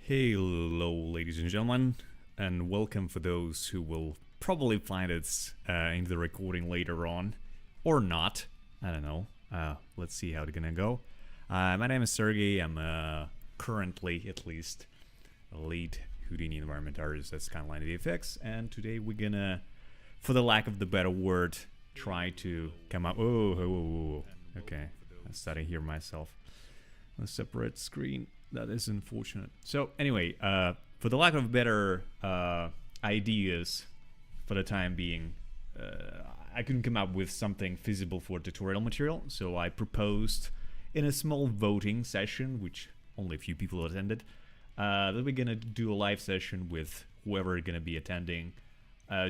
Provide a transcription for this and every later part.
Hello, ladies and gentlemen, and welcome for those who will probably find it in the recording later on, or not. I don't know. Let's see how it's gonna go. My name is Sergey. I'm currently, at least, a lead Houdini environment artist at Skyline VFX, and today we're gonna, for the lack of the better word, try to come up. Okay, I'm starting to hear myself on a separate screen. That is unfortunate. So anyway, for the lack of better ideas for the time being, I couldn't come up with something feasible for tutorial material, so I proposed in a small voting session, which only a few people attended, that we're gonna do a live session with whoever is gonna be attending,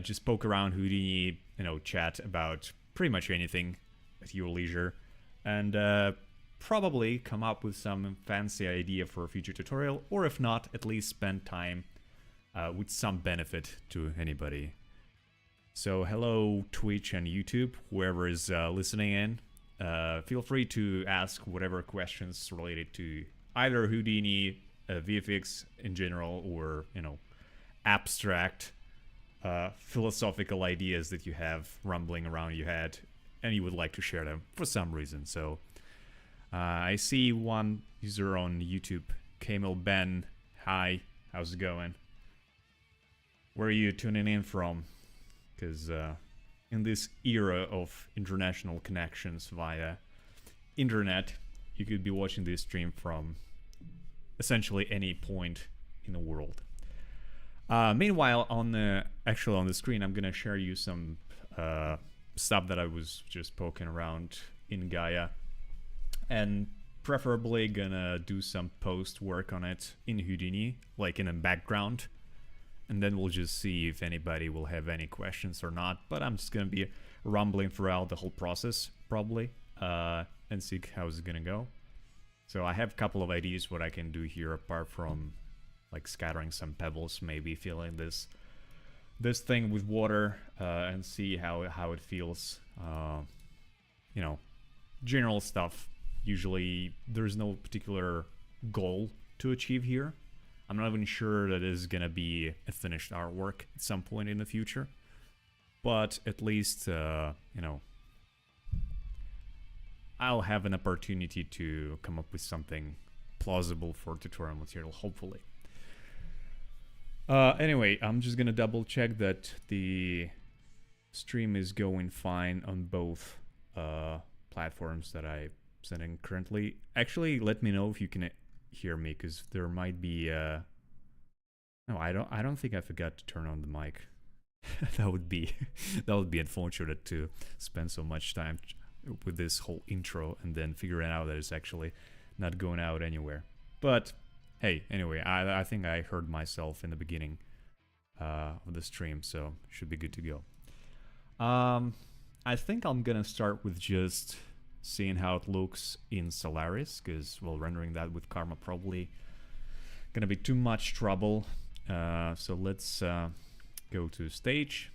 just poke around Houdini, chat about pretty much anything at your leisure, and probably come up with some fancy idea for a future tutorial, or if not, at least spend time with some benefit to anybody. So hello Twitch and YouTube, whoever is listening in. Feel free to ask whatever questions related to either Houdini, VFX in general, or abstract philosophical ideas that you have rumbling around your head and you would like to share them for some reason. So I see one user on YouTube, Camel Ben. Hi, how's it going? Where are you tuning in from? Because in this era of international connections via internet, you could be watching this stream from essentially any point in the world. Meanwhile, on the screen, I'm gonna share you some stuff that I was just poking around in Gaia, and preferably gonna do some post work on it in Houdini, like in the background, and then we'll just see if anybody will have any questions or not. But I'm just gonna be rumbling throughout the whole process probably, and see how it's gonna go. So I have a couple of ideas what I can do here apart from like scattering some pebbles, maybe filling this thing with water, and see how it feels. General stuff. Usually there's no particular goal to achieve here. I'm not even sure that is gonna be a finished artwork at some point in the future, but at least I'll have an opportunity to come up with something plausible for tutorial material, hopefully. Anyway, I'm just gonna double check that the stream is going fine on both platforms that I sending currently. Actually, let me know if you can hear me, because there might be no, I don't think I forgot to turn on the mic. that would be unfortunate to spend so much time with this whole intro and then figuring out that it's actually not going out anywhere. But hey, anyway, I think I heard myself in the beginning of the stream, so should be good to go. I think I'm gonna start with just seeing how it looks in Solaris, because, well, rendering that with Karma probably gonna be too much trouble. So let's go to stage.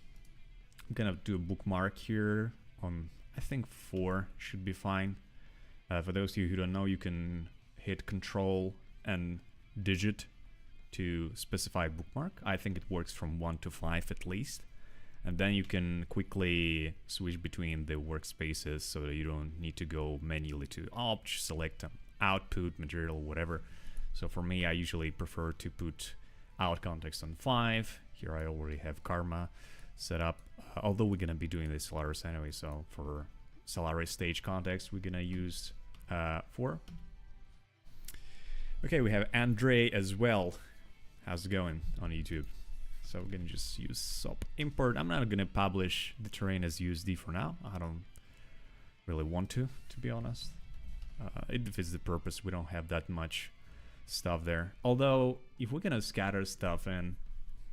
I'm gonna do a bookmark here on, I think 4 should be fine. For those of you who don't know, you can hit Control and digit to specify bookmark. I think it works from 1 to 5 at least. And then you can quickly switch between the workspaces so that you don't need to go manually to Opt, select output, material, whatever. So for me, I usually prefer to put out context on 5. Here I already have Karma set up, although we're gonna be doing this Solaris anyway, so for Solaris stage context, we're gonna use 4. Okay, we have Andre as well. How's it going on YouTube? So we're gonna just use SOP import. I'm not gonna publish the terrain as USD for now. I don't really want to be honest. It defeats the purpose. We don't have that much stuff there. Although, if we're gonna scatter stuff in,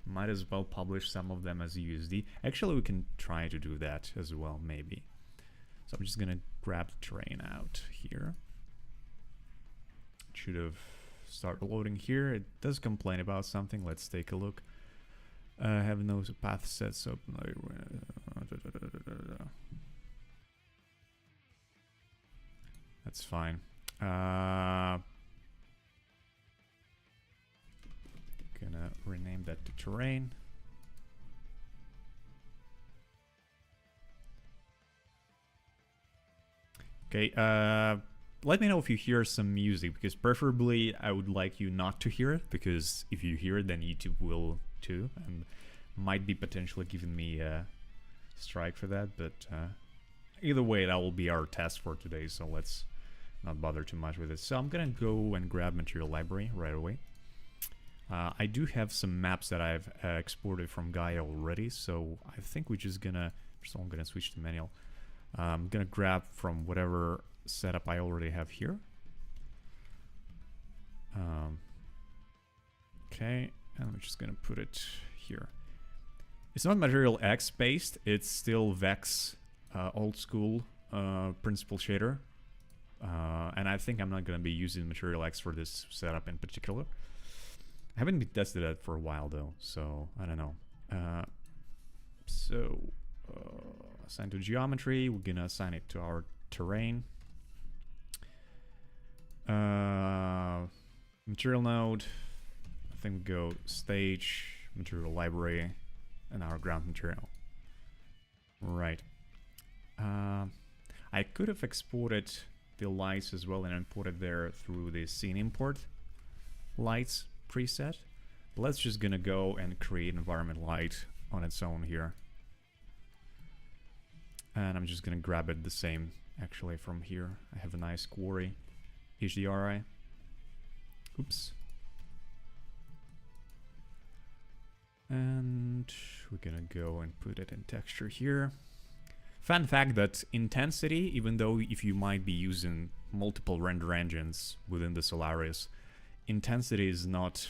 might as well publish some of them as USD. Actually, we can try to do that as well, maybe. So I'm just gonna grab the terrain out here. It should have started loading here. It does complain about something. Let's take a look. Have no path set, so that's fine. Gonna rename that to terrain. Okay, let me know if you hear some music, because preferably I would like you not to hear it, because if you hear it, then YouTube will too, and might be potentially giving me a strike for that, but either way, that will be our task for today, so let's not bother too much with it. So I'm gonna go and grab material library right away. I do have some maps that I've exported from Gaia already, so I think we're just gonna, first of all I'm gonna switch to manual. I'm gonna grab from whatever setup I already have here. Okay, and I'm just gonna put it here. It's not Material X based, it's still Vex old school principal shader. And I think I'm not gonna be using Material X for this setup in particular. I haven't been tested that for a while though, so I don't know. Assign to geometry, we're gonna assign it to our terrain. Material node, I think we go stage, material library, and our ground material. Right. I could have exported the lights as well and imported there through the scene import lights preset. But let's just gonna go and create environment light on its own here. And I'm just gonna grab it the same actually from here. I have a nice quarry HDRI. Oops. And we're gonna go and put it in texture here. Fun fact that intensity, even though if you might be using multiple render engines within the Solaris, intensity is not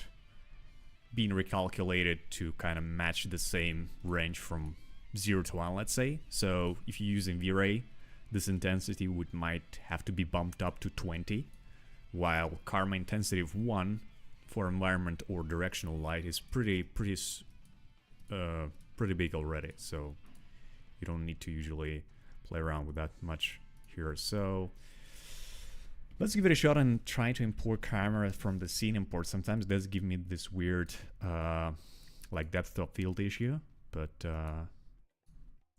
being recalculated to kind of match the same range from 0 to 1, let's say. So if you're using V-Ray, this intensity might have to be bumped up to 20, while Karma intensity of 1 for environment or directional light is pretty big already. So you don't need to usually play around with that much here. So let's give it a shot and try to import camera from the scene import. Sometimes it does give me this weird like depth of field issue, but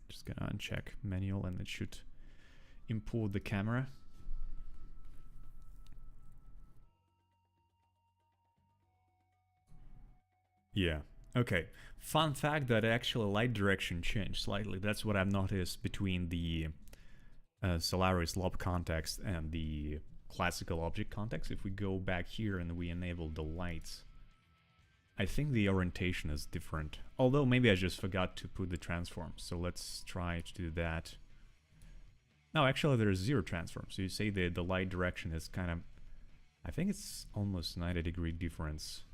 just gonna uncheck manual and it should import the camera. Yeah, okay. Fun fact that actually light direction changed slightly. That's what I've noticed between the Solaris lob context and the classical object context. If we go back here and we enable the lights, I think the orientation is different. Although maybe I just forgot to put the transform. So let's try to do that. No, actually there's 0 transform. So you say the light direction is kind of, I think it's almost 90-degree difference.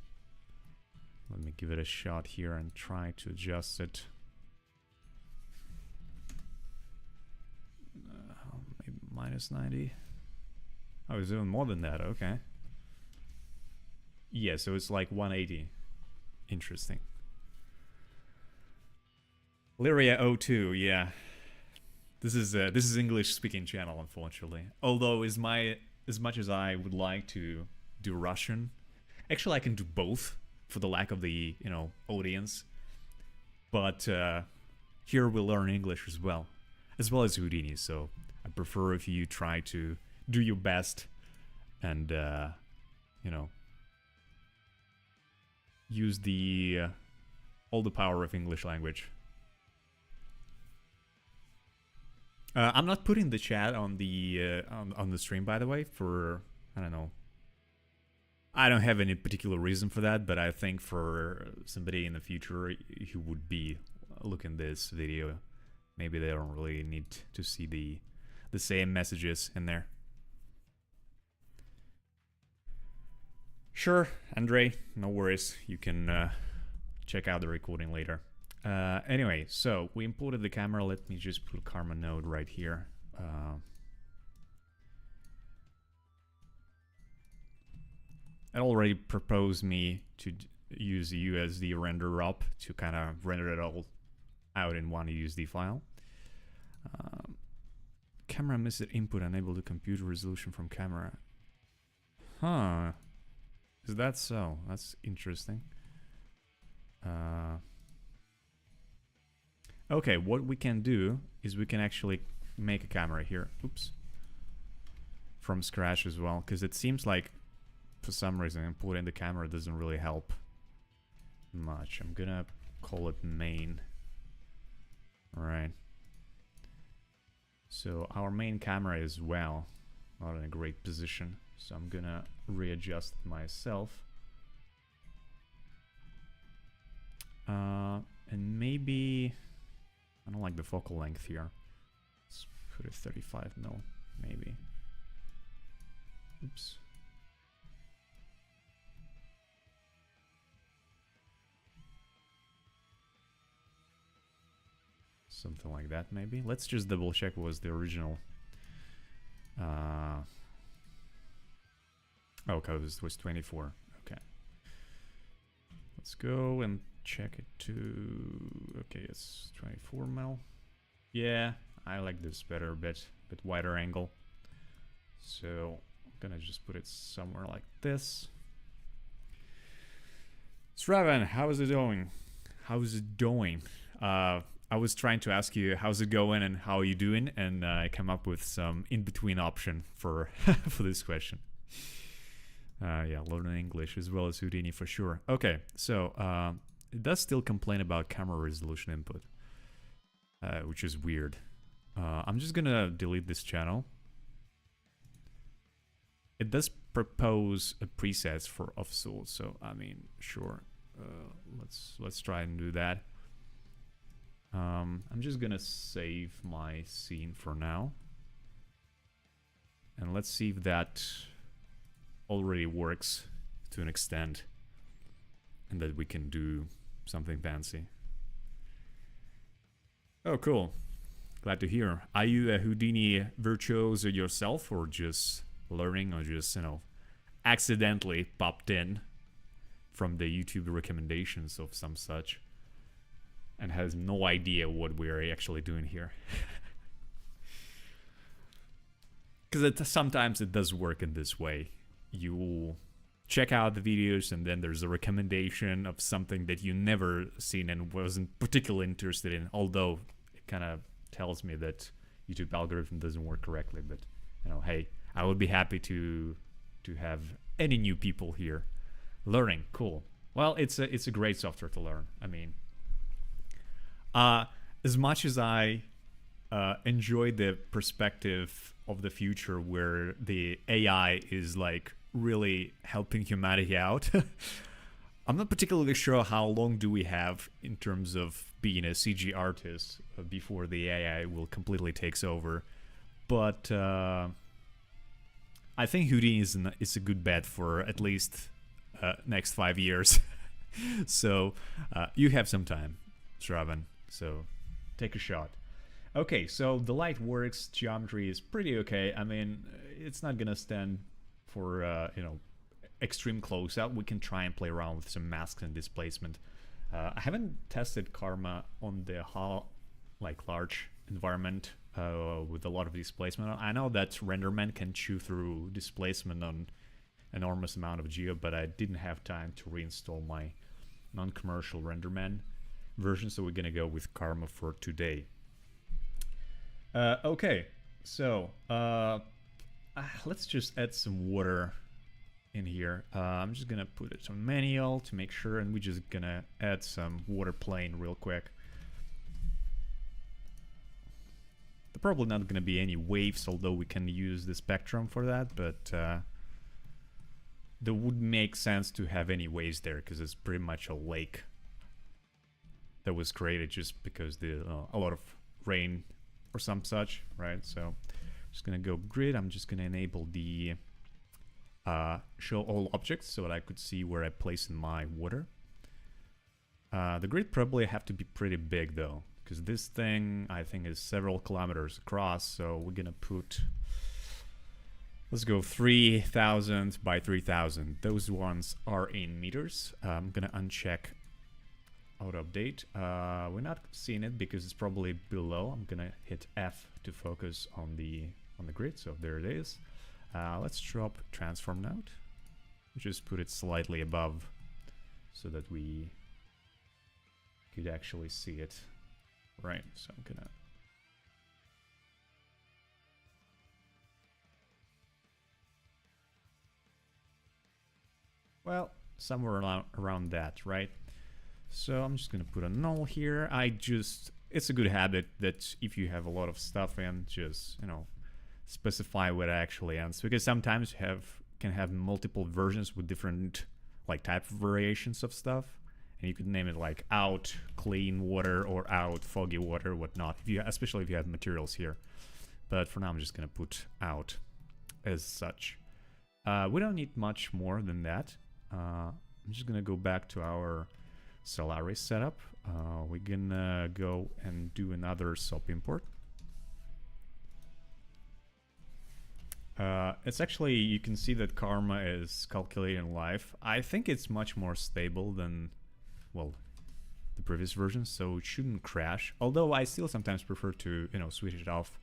Let me give it a shot here and try to adjust it. Maybe minus 90. Oh, it's even more than that, okay. Yeah, so it's like 180. Interesting. Lyria02, yeah. This is English speaking channel, unfortunately. Although as much as I would like to do Russian, actually I can do both for the lack of the, you know, audience. But here we'll learn English as well as Houdini, so I prefer if you try to do your best and, you know, use the all the power of English language. I'm not putting the chat on the stream, by the way, for, I don't know. I don't have any particular reason for that, but I think for somebody in the future who would be looking this video, maybe they don't really need to see the same messages in there. Sure, Andre, no worries. You can check out the recording later. Anyway, so we imported the camera. Let me just put Karma node right here. It already proposed me to use the USD render up to kind of render it all out in one USD file. Camera missed input, unable to compute resolution from camera. Huh. Is that so? That's interesting. Okay, what we can do is we can actually make a camera here. Oops. From scratch as well, because it seems like for some reason importing the camera doesn't really help much. I'm gonna call it main. Alright. So our main camera is, well, not in a great position. So I'm gonna readjust it myself. And maybe... I don't like the focal length here. Let's put it 35 mil, maybe. Oops. Something like that, maybe. Let's just double check what was the original. Okay, this was 24. Okay. Let's go and check it to... Okay, it's 24 mil. Yeah, I like this better, a bit wider angle. So I'm gonna just put it somewhere like this. Sravan, how is it going? How's it going? I was trying to ask you how's it going and how are you doing, and I came up with some in-between option for for this question. Yeah, learning English as well as Houdini for sure. Okay, so it does still complain about camera resolution input, which is weird. I'm just gonna delete this channel. It does propose a presets for offsource, so I mean, sure. Let's try and do that. I'm just gonna save my scene for now, and let's see if that already works to an extent, and that we can do something fancy. Oh, cool. Glad to hear. Are you a Houdini virtuoso yourself, or just learning, or just, you know, accidentally popped in from the YouTube recommendations of some such and has no idea what we're actually doing here? Because sometimes it does work in this way. You check out the videos and then there's a recommendation of something that you never seen and wasn't particularly interested in, although it kind of tells me that YouTube algorithm doesn't work correctly. But, you know, hey, I would be happy to have any new people here learning. Cool. Well, it's a great software to learn. I mean, as much as I enjoy the perspective of the future where the AI is like really helping humanity out, I'm not particularly sure how long do we have in terms of being a CG artist before the AI will completely takes over. But I think Houdini is a good bet for at least next 5 years. So you have some time, Shravan. So take a shot. Okay, so the light works. Geometry is pretty okay. I mean, it's not gonna stand for you know, extreme close-up. We can try and play around with some masks and displacement. I haven't tested Karma on the large environment with a lot of displacement. I know that RenderMan can chew through displacement on enormous amount of geo, but I didn't have time to reinstall my non-commercial RenderMan version, so we're gonna go with Karma for today. Okay, so let's just add some water in here. I'm just gonna put it on manual to make sure, and we're just gonna add some water plane real quick. There probably not gonna be any waves, although we can use the spectrum for that, but there would make sense to have any waves there because it's pretty much a lake that was created just because the a lot of rain or some such, right? So just gonna go grid. I'm just gonna enable the show all objects so that I could see where I place in my water. The grid probably have to be pretty big though, because this thing I think is several kilometers across. So we're gonna put, let's go 3,000 by 3,000. Those ones are in meters. I'm gonna uncheck auto update. We're not seeing it because it's probably below. I'm gonna hit F to focus on the grid. So there it is. Let's drop transform node. Just put it slightly above so that we could actually see it. Right, so I'm gonna... Well, somewhere around that, right? So I'm just gonna put a null here. It's a good habit that if you have a lot of stuff in, just, you know, specify where it actually ends. Because sometimes you can have multiple versions with different, like, type of variations of stuff. And you could name it like out clean water or out foggy water, whatnot. Especially if you have materials here. But for now, I'm just gonna put out as such. We don't need much more than that. I'm just gonna go back to our Solaris setup. We're gonna go and do another SOP import. It's actually, you can see that karma is calculating life. I think it's much more stable than, well, the previous version, so it shouldn't crash. Although I still sometimes prefer to, you know, switch it off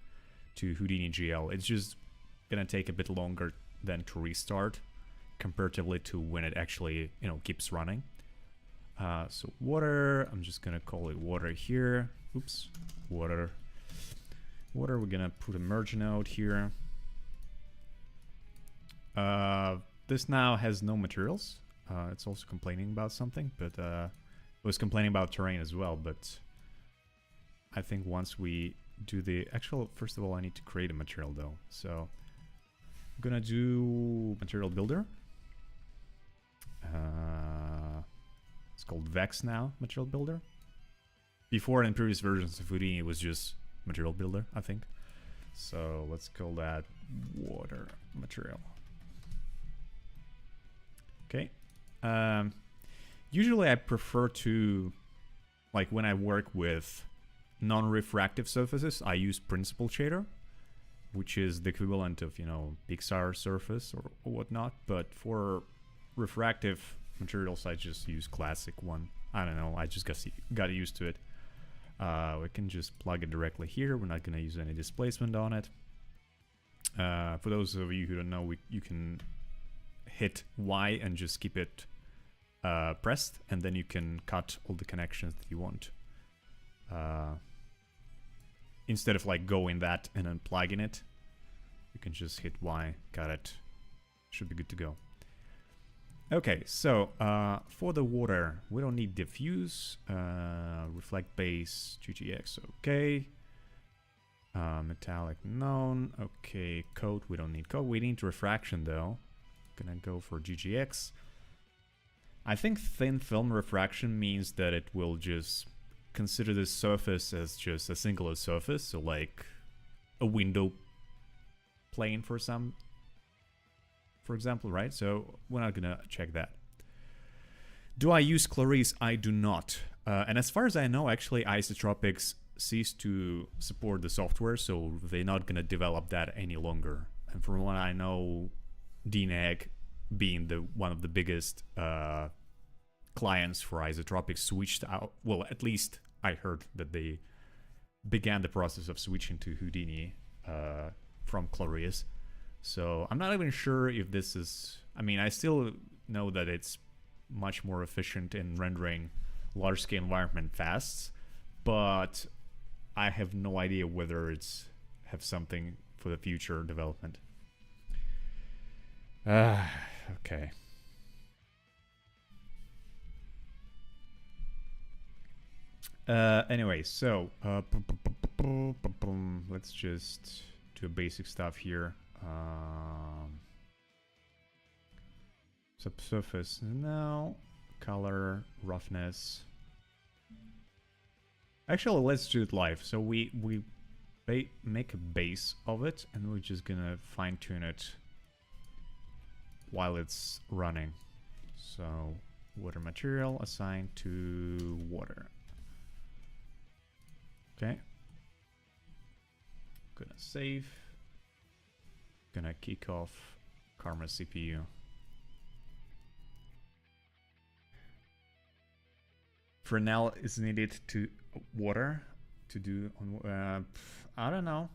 to Houdini GL. It's just gonna take a bit longer than to restart comparatively to when it actually, you know, keeps running. So water, I'm just gonna call it water here. Oops, water. Water, we're gonna put a merge node here. This now has no materials. It's also complaining about something, but it was complaining about terrain as well. But I think once we do the actual, first of all, I need to create a material though. So I'm gonna do material builder. It's called Vex now, material builder. Before in previous versions of Houdini, it was just material builder, I think. So let's call that water material. Okay. Usually I prefer to, like when I work with non-refractive surfaces, I use Principal Shader, which is the equivalent of, you know, Pixar surface or whatnot. But for refractive materials, I just use classic one. I don't know, I just got used to it. We can just plug it directly here. We're not going to use any displacement on it. For those of you who don't know, you can hit Y and just keep it pressed, and then you can cut all the connections that you want. Instead of like going that and then plugging it, you can just hit Y, got it. Should be good to go. Okay, so for the water, we don't need diffuse, reflect base, GGX, okay. Metallic known, okay. Coat, we don't need coat. We need refraction though. Gonna go for GGX. I think thin film refraction means that it will just consider this surface as just a singular surface, so like a window plane for example, right? So we're not gonna check that. Do I use Clarice? I do not. And as far as I know, actually, Isotropics ceased to support the software, so they're not gonna develop that any longer. And from what I know, DNAG, being one of the biggest clients for Isotropics, switched out. Well, at least I heard that they began the process of switching to Houdini from Clarice. So I'm not even sure if this is... I mean, I still know that it's much more efficient in rendering large-scale environment fast, but I have no idea whether it's have something for the future development. Okay. Anyway, so let's just do basic stuff here. Subsurface, no. Color, roughness. Actually, let's do it live. So we make a base of it, and we're just gonna fine tune it while it's running. So water material assigned to water. Okay. Gonna save. Gonna kick off Karma CPU. For now, is needed to water to do on. I don't know.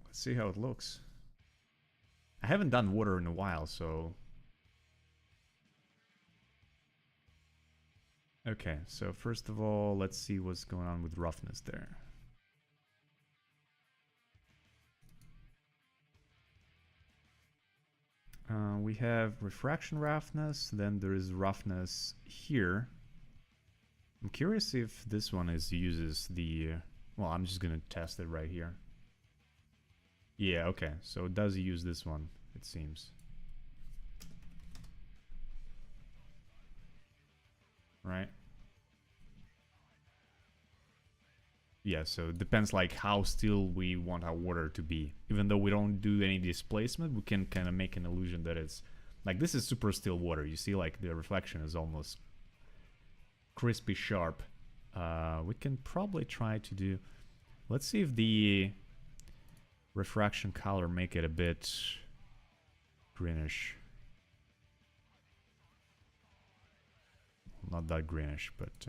Let's see how it looks. I haven't done water in a while, so... Okay, so first of all, let's see what's going on with roughness there. We have refraction roughness, then there is roughness here. I'm curious if this one uses the... well, I'm just gonna test it right here. Yeah, okay, so it does use this one, it seems. Right? Yeah, so it depends like how still we want our water to be. Even though we don't do any displacement, we can kind of make an illusion that it's... like, this is super still water. You see, like, the reflection is almost crispy sharp. We can probably try to do... let's see if the refraction color make it a bit greenish. Not that greenish, but...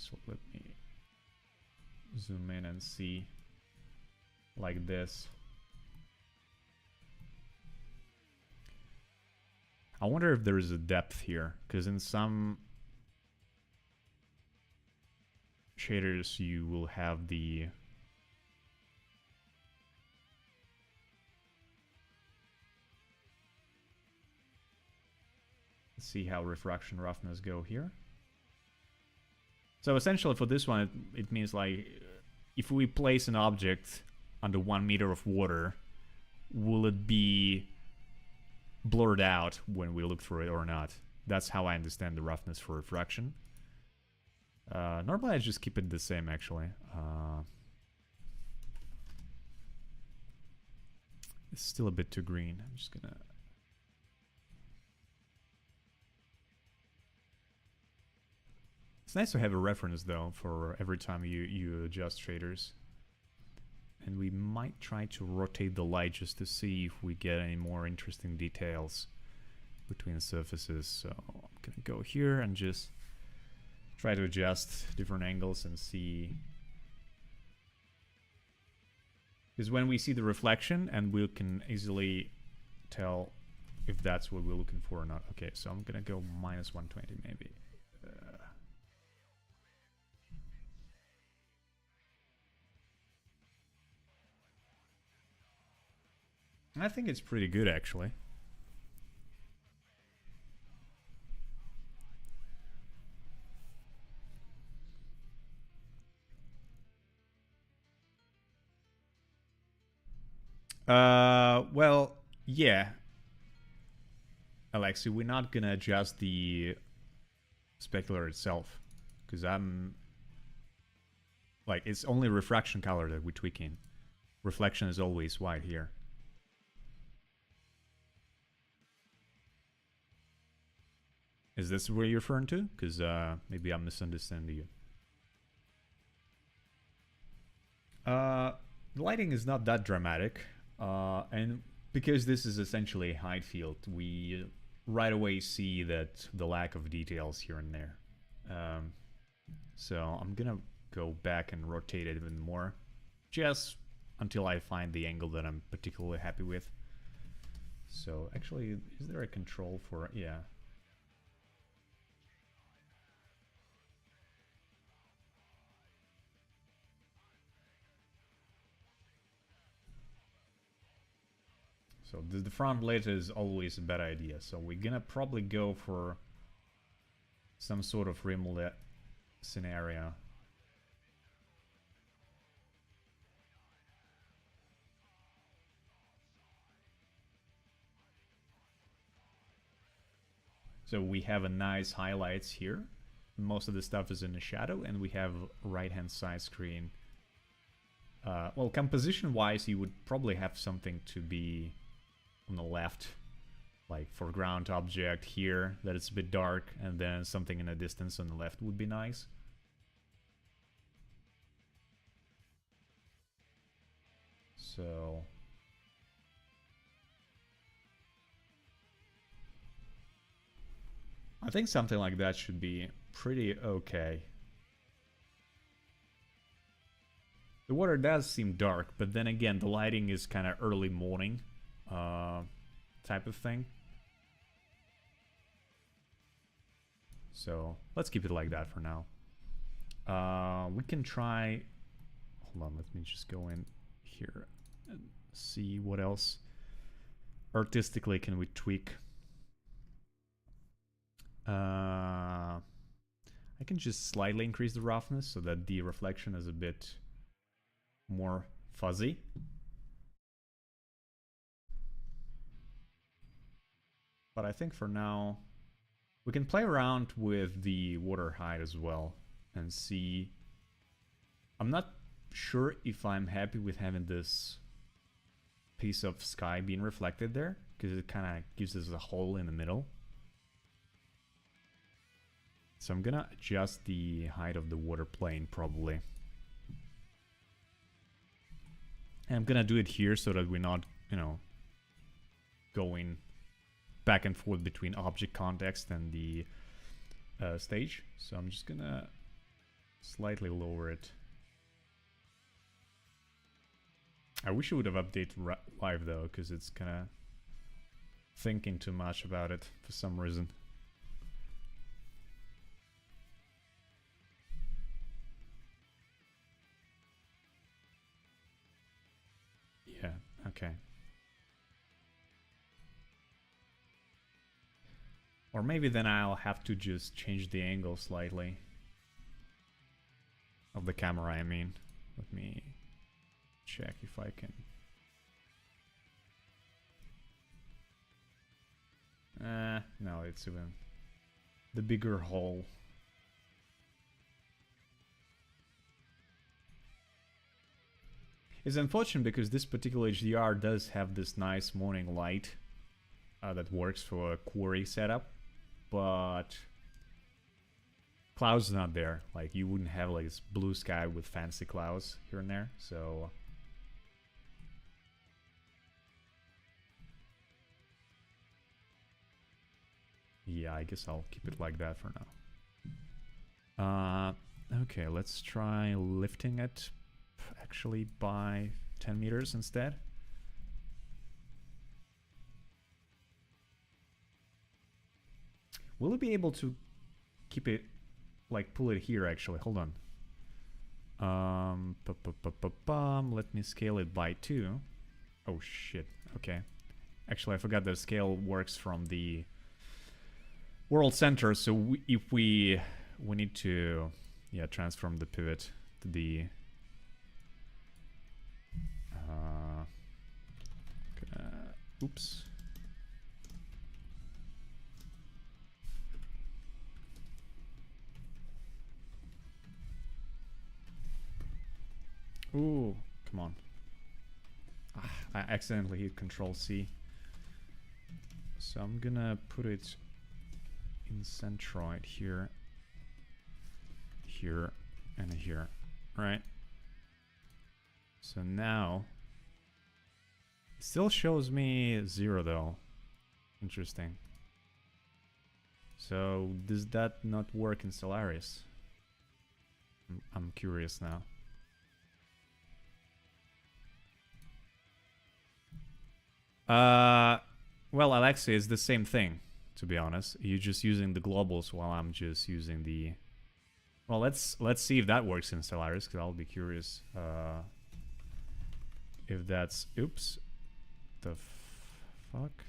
so let me zoom in and see like this. I wonder if there is a depth here, because in some shaders you will have the... let's see how refraction roughness go here. So essentially for this one, it means like, if we place an object under 1 meter of water, will it be blurred out when we look through it or not? That's how I understand the roughness for refraction. Normally I just keep it the same, actually. It's still a bit too green. I'm just gonna... it's nice to have a reference, though, for every time you adjust shaders. And we might try to rotate the light just to see if we get any more interesting details between the surfaces. So I'm gonna go here and just try to adjust different angles and see. Because when we see the reflection, and we can easily tell if that's what we're looking for or not. Okay, so I'm gonna go minus 120 maybe. I think it's pretty good, actually. Well, yeah. Alexi, we're not gonna adjust the specular itself, because I'm... like, it's only refraction color that we're tweaking. Reflection is always white here. Is this what you're referring to? Because maybe I'm misunderstanding you. The lighting is not that dramatic. And because this is essentially a height field, we right away see that the lack of details here and there. So I'm gonna go back and rotate it even more, just until I find the angle that I'm particularly happy with. So actually, is there a control for... yeah. So the front lit is always a bad idea. So we're gonna probably go for some sort of rim lit scenario. So we have a nice highlights here. Most of the stuff is in the shadow, and we have right-hand side screen. Well, composition-wise, you would probably have something to be on the left, like foreground object here that it's a bit dark, and then something in the distance on the left would be nice. So I think something like that should be pretty okay. The water does seem dark, but then again, the lighting is kind of early morning type of thing. So let's keep it like that for now. We can try... Hold on, let me just go in here and see what else artistically can we tweak. I can just slightly increase the roughness so that the reflection is a bit more fuzzy. But I think for now, we can play around with the water height as well and see. I'm not sure if I'm happy with having this piece of sky being reflected there, because it kind of gives us a hole in the middle. So I'm gonna adjust the height of the water plane probably. And I'm gonna do it here so that we're not, you know, going back and forth between object context and the stage. So I'm just gonna slightly lower it. I wish I would have updated live though, because it's kind of thinking too much about it for some reason. Yeah, okay. Or maybe then I'll have to just change the angle slightly. Of the camera, I mean. Let me check if I can. No, it's even the bigger hole. It's unfortunate because this particular HDR does have this nice morning light that works for a quarry setup, but clouds not there. Like you wouldn't have like this blue sky with fancy clouds here and there, so yeah, I guess I'll keep it like that for now. Okay, let's try lifting it actually by 10 meters instead. Will it be able to keep it, like pull it here actually? Hold on. Let me scale it by 2. Oh shit, okay. Actually, I forgot that scale works from the world center, so if we need to, yeah, transform the pivot to the oops. Ooh, come on. I accidentally hit Control C. So I'm gonna put it in centroid here, here, and here, right? So now it still shows me 0 though. Interesting. So does that not work in Solaris? I'm curious now. Well, Alexia, it's the same thing, to be honest. You're just using the globals while I'm just using the... Well, let's see if that works in Solaris, because I'll be curious if that's... Oops. The fuck?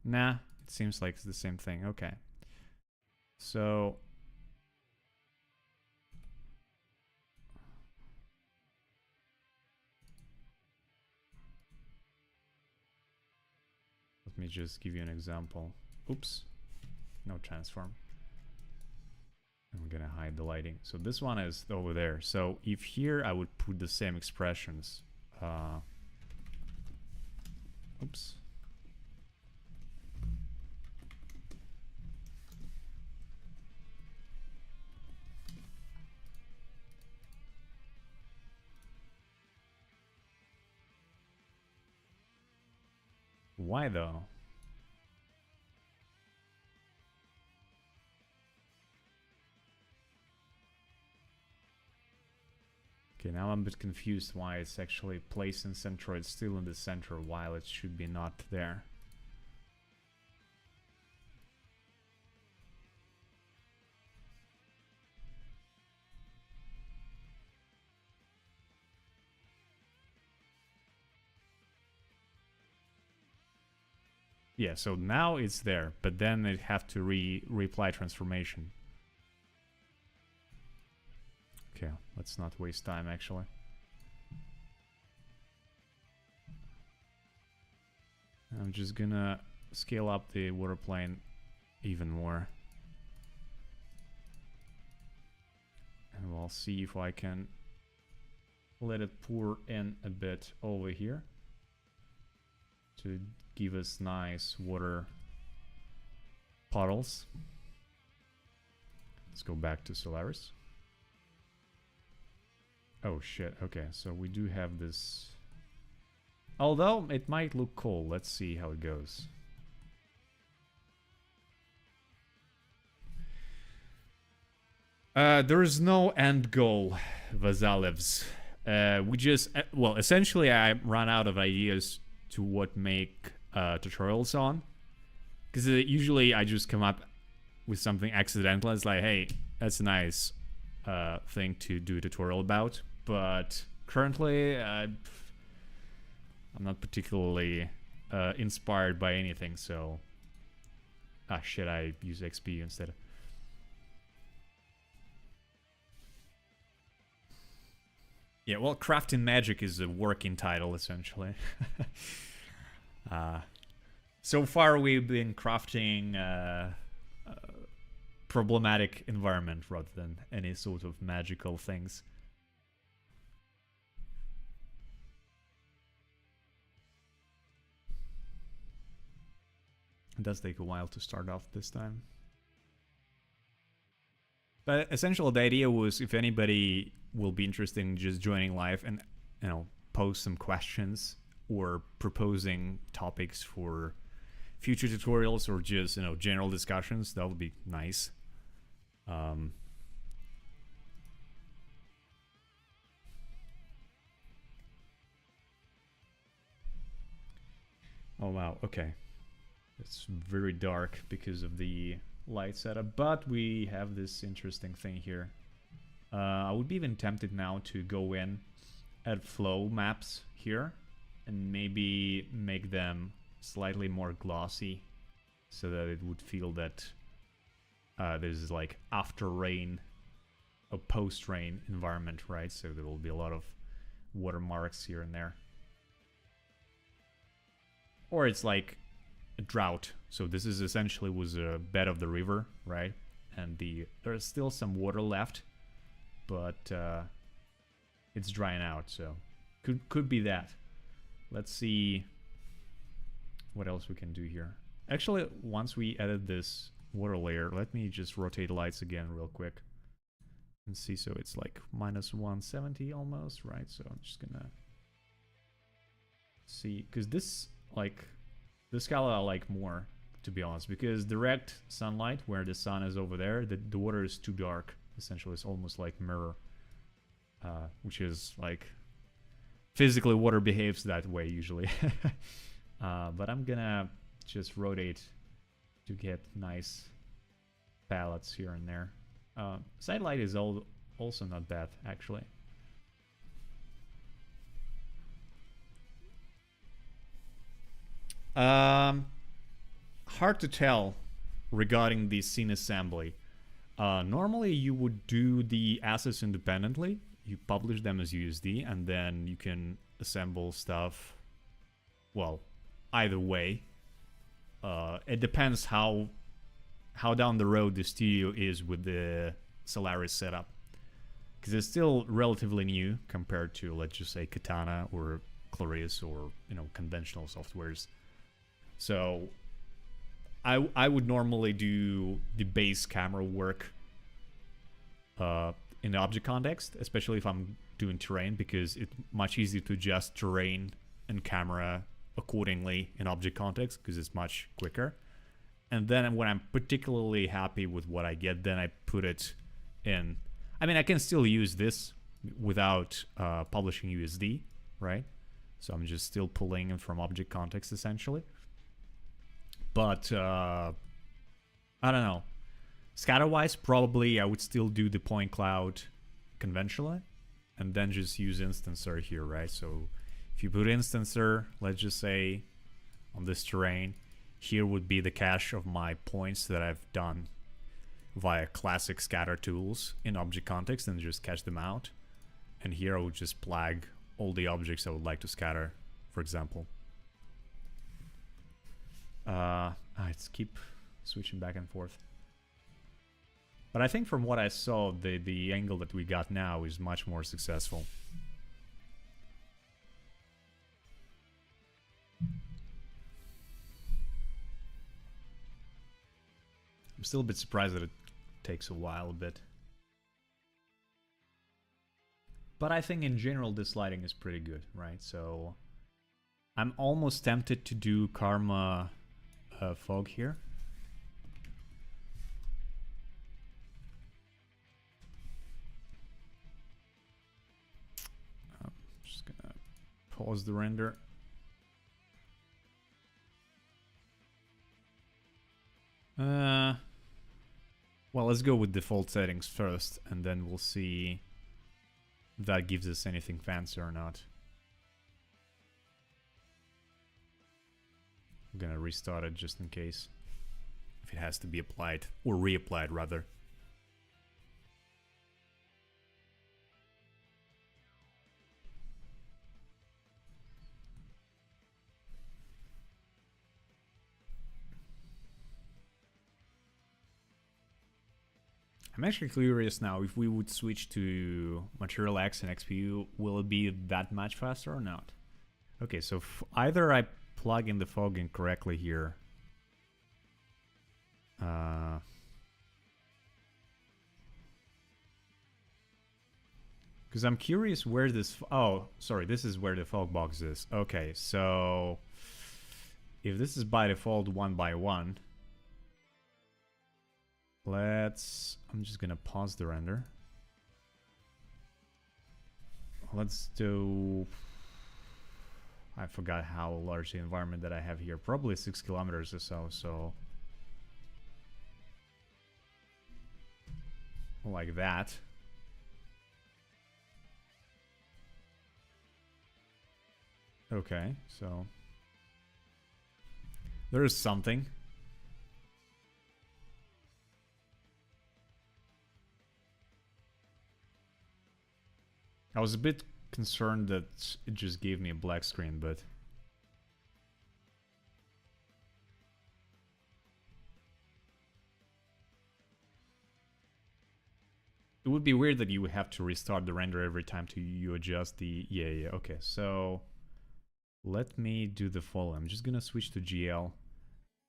Nah, it seems like it's the same thing. Okay. So... Let me just give you an example. Oops. No transform. I'm gonna hide the lighting. So this one is over there. So if here I would put the same expressions. Oops. Why though? Okay, now I'm a bit confused why it's actually placed in Centroid, still in the center, while it should be not there. Yeah, so now it's there, but then it have to reapply transformation. Okay, let's not waste time actually. I'm just gonna scale up the water plane even more. And we'll see if I can let it pour in a bit over here to give us nice water puddles. Let's go back to Solaris. Oh shit, okay, so we do have this. Although it might look cool, let's see how it goes. There is no end goal, Vazalevs. We just, well, essentially I ran out of ideas to what make tutorials on. Because usually I just come up with something accidental. It's like, hey, that's a nice thing to do a tutorial about. But currently, I'm not particularly inspired by anything, so... Ah, shit, I use XP instead. Yeah, well, Crafting Magic is a working title, essentially. So far, we've been crafting problematic environment rather than any sort of magical things. It does take a while to start off this time. But essentially, the idea was if anybody will be interested in just joining live and, you know, post some questions or proposing topics for future tutorials or just, you know, general discussions, that would be nice. Oh wow, okay. It's very dark because of the light setup, but we have this interesting thing here. I would be even tempted now to go in, add flow maps here, and maybe make them slightly more glossy, so that it would feel that this is like after rain, a post-rain environment, right? So there will be a lot of watermarks here and there. Or it's like a drought. So this is essentially was a bed of the river, right? And there's still some water left, but it's drying out, so could be that. Let's see what else we can do here. Actually, once we added this water layer, let me just rotate lights again real quick and see. So it's like minus 170 almost, right? So I'm just gonna see, because this color I like more, to be honest, because direct sunlight where the sun is over there, the water is too dark. Essentially, it's almost like mirror, which is like physically water behaves that way usually. But I'm gonna just rotate to get nice palettes here and there. Side light is also not bad, actually. Hard to tell regarding the scene assembly. Normally you would do the assets independently. You publish them as USD and then you can assemble stuff, well, either way. It depends how down the road the studio is with the Solaris setup, because it's still relatively new compared to, let's just say, Katana or Claris or, you know, conventional softwares. So I would normally do the base camera work in the object context, especially if I'm doing terrain, because it's much easier to adjust terrain and camera accordingly in object context because it's much quicker. And then when I'm particularly happy with what I get, then I put it in. I mean, I can still use this without publishing USD, right? So I'm just still pulling it from object context essentially. But I don't know. Scatter-wise, probably I would still do the point cloud conventionally and then just use instancer here, right? So if you put instancer, let's just say on this terrain, here would be the cache of my points that I've done via classic scatter tools in object context and just catch them out. And here I would just flag all the objects I would like to scatter, for example. Let's keep switching back and forth. But I think from what I saw, the angle that we got now is much more successful. I'm still a bit surprised that it takes a while a bit. But I think in general this lighting is pretty good, right? So I'm almost tempted to do Karma fog here. I'm just gonna pause the render. Well, let's go with default settings first, and then we'll see if that gives us anything fancy or not. I'm gonna restart it just in case, if it has to be applied, or reapplied rather. I'm actually curious now, if we would switch to Material X and XPU, will it be that much faster or not? Okay, so either I plug in the fog incorrectly here. Because I'm curious where this... Oh, sorry, this is where the fog box is. Okay, so if this is by default 1 by 1... I'm just gonna pause the render. Let's do... I forgot how large the environment that I have here. Probably 6 kilometers or so, so... like that. Okay, so... there is something. I was a bit concerned that it just gave me a black screen, but... it would be weird that you would have to restart the render every time you adjust the... Yeah, okay, so... let me do the following. I'm just gonna switch to GL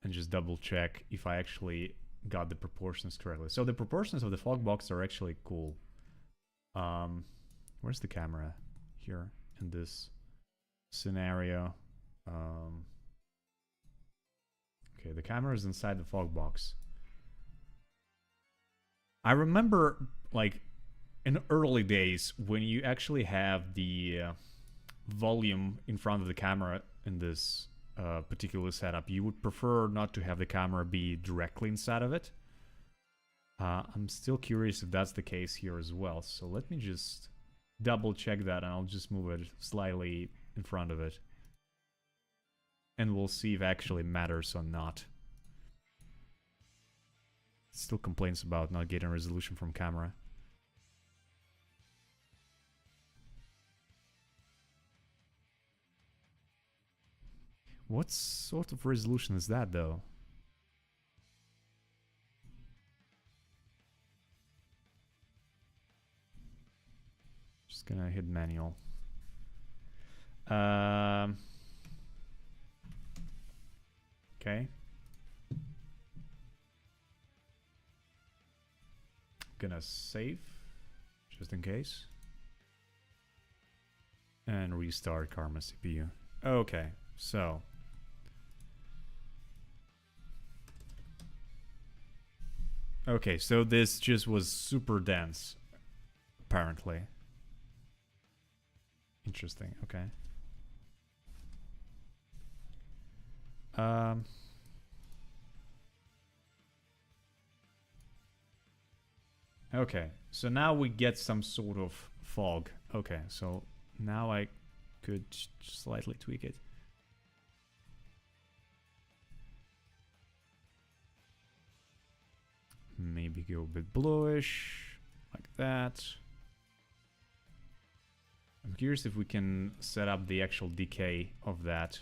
and just double check if I actually got the proportions correctly. So the proportions of the fog box are actually cool. Where's the camera? Here in this scenario. Okay, the camera is inside the fog box. I remember, like, in early days when you actually have the volume in front of the camera in this particular setup, you would prefer not to have the camera be directly inside of it. I'm still curious if that's the case here as well, so let me just double check that, and I'll just move it slightly in front of it, and we'll see if it actually matters or not. It still complains about not getting resolution from camera. What sort of resolution is that, though? Just gonna hit manual. Okay. Gonna save, just in case. And restart Karma CPU. Okay, So okay, so this just was super dense, apparently. Interesting, okay. Okay, so now we get some sort of fog. Okay, so now I could slightly tweak it. Maybe go a bit bluish, like that. I'm curious if we can set up the actual decay of that.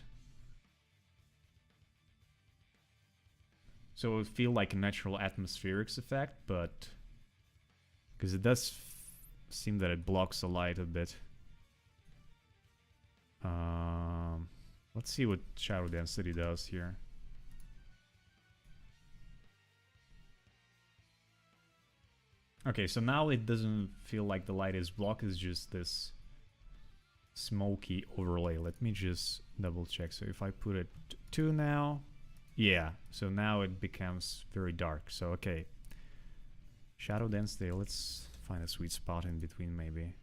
So it would feel like a natural atmospherics effect, but... because it does seem that it blocks the light a bit. Let's see what shadow density does here. Okay, so now it doesn't feel like the light is blocked, it's just this smoky overlay. Let me just double check. So if I put it 2 now, yeah, so now it becomes very dark. So okay, shadow density, let's find a sweet spot in between maybe.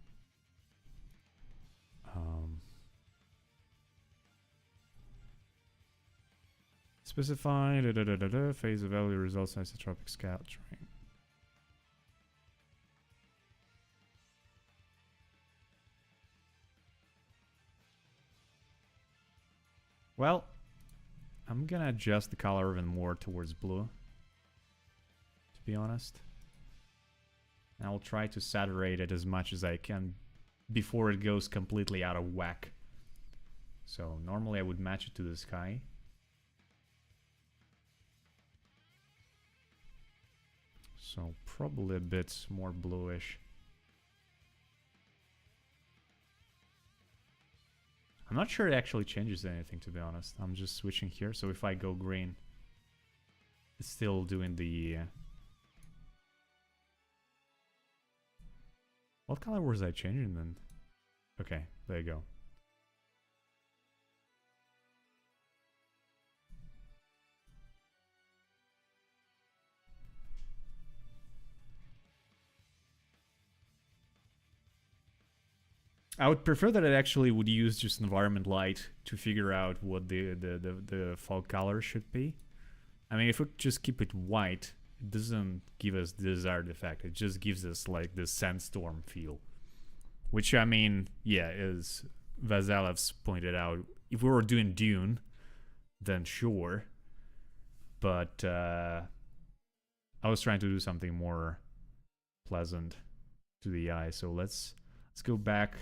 Specify phase of value results isotropic scattering. Well, I'm gonna adjust the color even more towards blue, to be honest. And I'll try to saturate it as much as I can before it goes completely out of whack. So normally I would match it to the sky. So probably a bit more bluish. I'm not sure it actually changes anything, to be honest. I'm just switching here. So if I go green, it's still doing the... What color was I changing then? Okay, there you go. I would prefer that it actually would use just environment light to figure out what the fog color should be. I mean, if we just keep it white, it doesn't give us the desired effect. It just gives us like this sandstorm feel. Which, I mean, yeah, as Vazalev's pointed out, if we were doing Dune, then sure. But I was trying to do something more pleasant to the eye. So let's go back,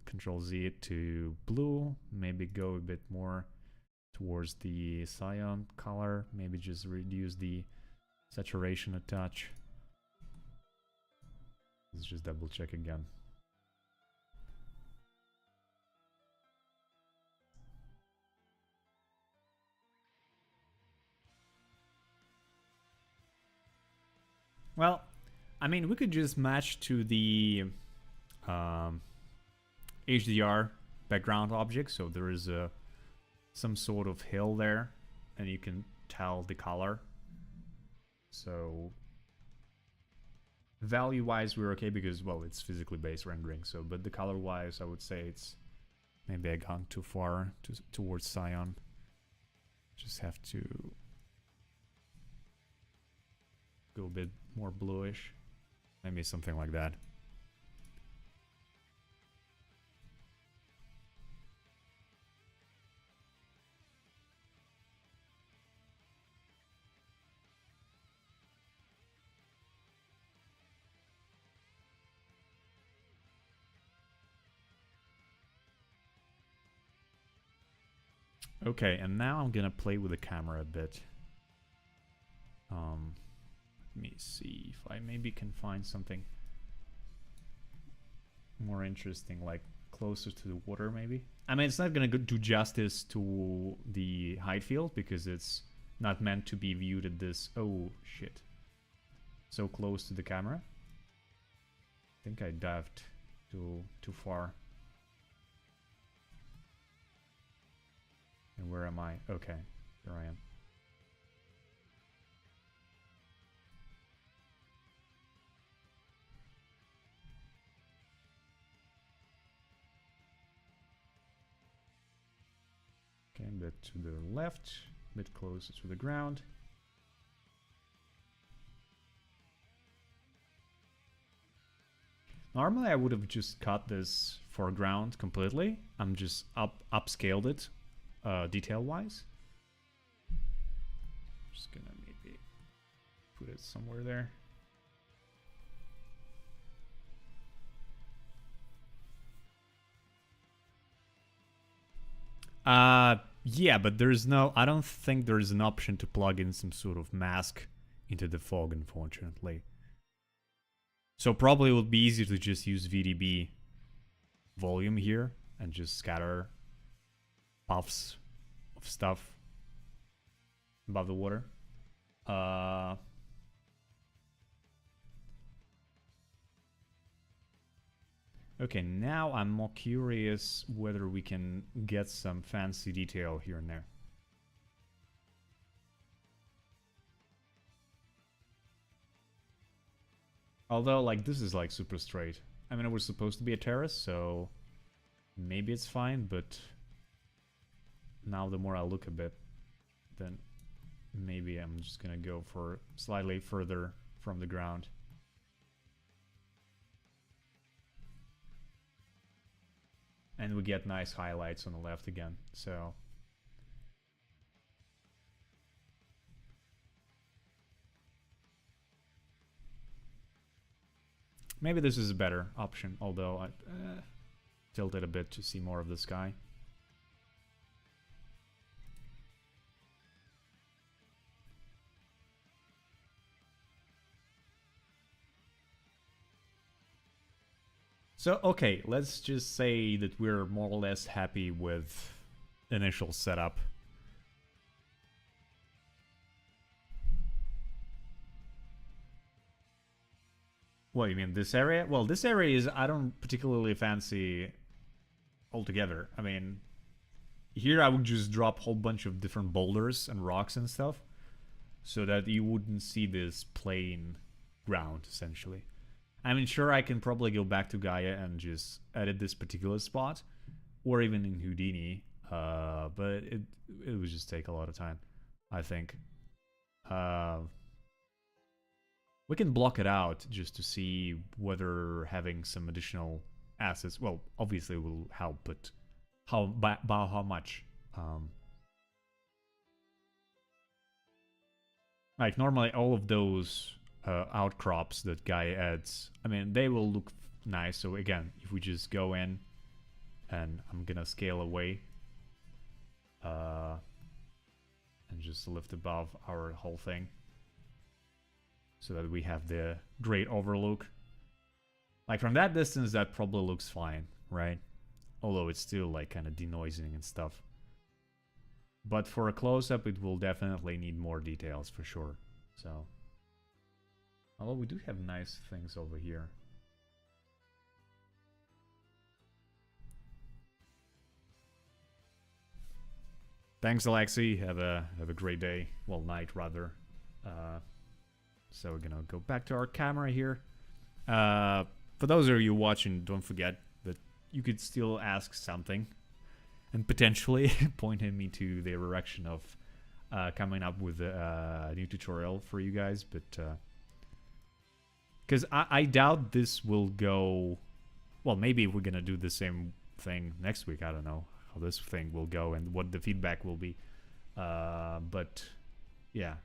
Control Z to blue, maybe go a bit more towards the cyan color, maybe just reduce the saturation a touch. Let's just double check again. Well, I mean, we could just match to the HDR background object, so there is some sort of hill there, and you can tell the color. So value-wise, we're okay because, well, it's physically based rendering. So, but the color-wise, I would say it's maybe I gone too far towards cyan. Just have to go a bit more bluish, maybe something like that. Okay, and now I'm gonna play with the camera a bit. Let me see if I maybe can find something more interesting, like closer to the water maybe. I mean, it's not gonna do justice to the height field because it's not meant to be viewed at this... Oh, shit. So close to the camera. I think I dived too far. And where am I? Okay, here I am. Okay, a bit to the left, a bit closer to the ground. Normally I would have just cut this foreground completely. I'm just upscaled it, detail-wise. Just gonna maybe put it somewhere there. Yeah, but there's no, I don't think there's an option to plug in some sort of mask into the fog, unfortunately. So probably it would be easier to just use VDB volume here and just scatter puffs of stuff above the water. Okay, now I'm more curious whether we can get some fancy detail here and there. Although, like, this is like super straight. I mean, it was supposed to be a terrace, so maybe it's fine, but now the more I look a bit, then maybe I'm just gonna go for slightly further from the ground. And we get nice highlights on the left again, so... Maybe this is a better option, although I tilted a bit to see more of the sky. So, okay, let's just say that we're more or less happy with initial setup. What, you mean this area? Well, this area is, I don't particularly fancy altogether. I mean, here I would just drop a whole bunch of different boulders and rocks and stuff so that you wouldn't see this plain ground, essentially. I mean, sure, I can probably go back to Gaia and just edit this particular spot, or even in Houdini, but it would just take a lot of time, I think. We can block it out just to see whether having some additional assets, well, obviously will help, but by how much? Like, normally all of those outcrops that Guy adds, I mean, they will look nice. So again, if we just go in and I'm gonna scale away and just lift above our whole thing so that we have the great overlook. Like, from that distance, that probably looks fine, right? Although it's still like kind of denoising and stuff. But for a close-up, it will definitely need more details for sure. So, although we do have nice things over here. Thanks, Alexi. Have a great day. Well, night rather. So we're gonna go back to our camera here. For those of you watching, don't forget that you could still ask something and potentially pointing me to the direction of coming up with a new tutorial for you guys, but because I doubt this will go well. Maybe we're gonna do the same thing next week. I don't know how this thing will go and what the feedback will be, but yeah,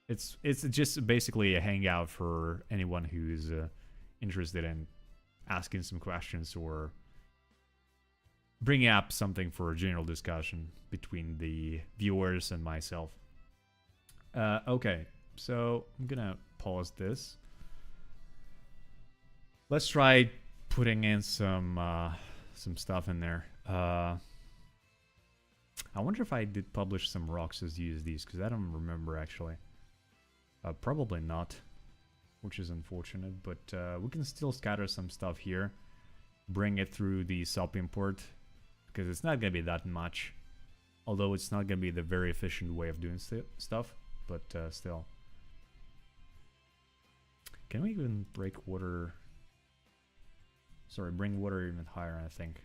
it's just basically a hangout for anyone who's interested in asking some questions or bringing up something for a general discussion between the viewers and myself. Okay, so I'm gonna pause this. Let's try putting in some stuff in there. I wonder if I did publish some rocks as USDs, because I don't remember actually. Probably not, which is unfortunate, but we can still scatter some stuff here, bring it through the SOP import, because it's not going to be that much. Although it's not gonna be the very efficient way of doing stuff, but still. Can we even break water? Sorry, bring water even higher, I think.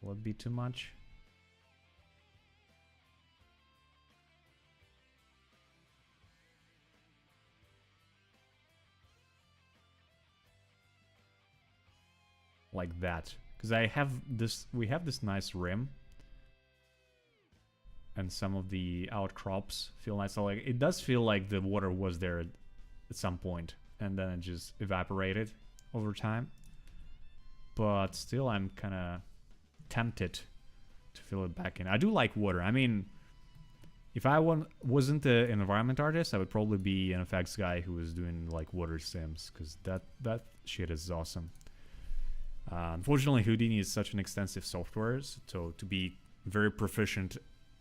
Will it be too much? Like that. Because I have this, we have this nice rim. And some of the outcrops feel nice. So like, it does feel like the water was there at some point, and then it just evaporated over time. But still, I'm kind of tempted to fill it back in. I do like water. I mean, if I wasn't an environment artist, I would probably be an effects guy who was doing like water sims, because that shit is awesome. Unfortunately, Houdini is such an extensive software, so to be very proficient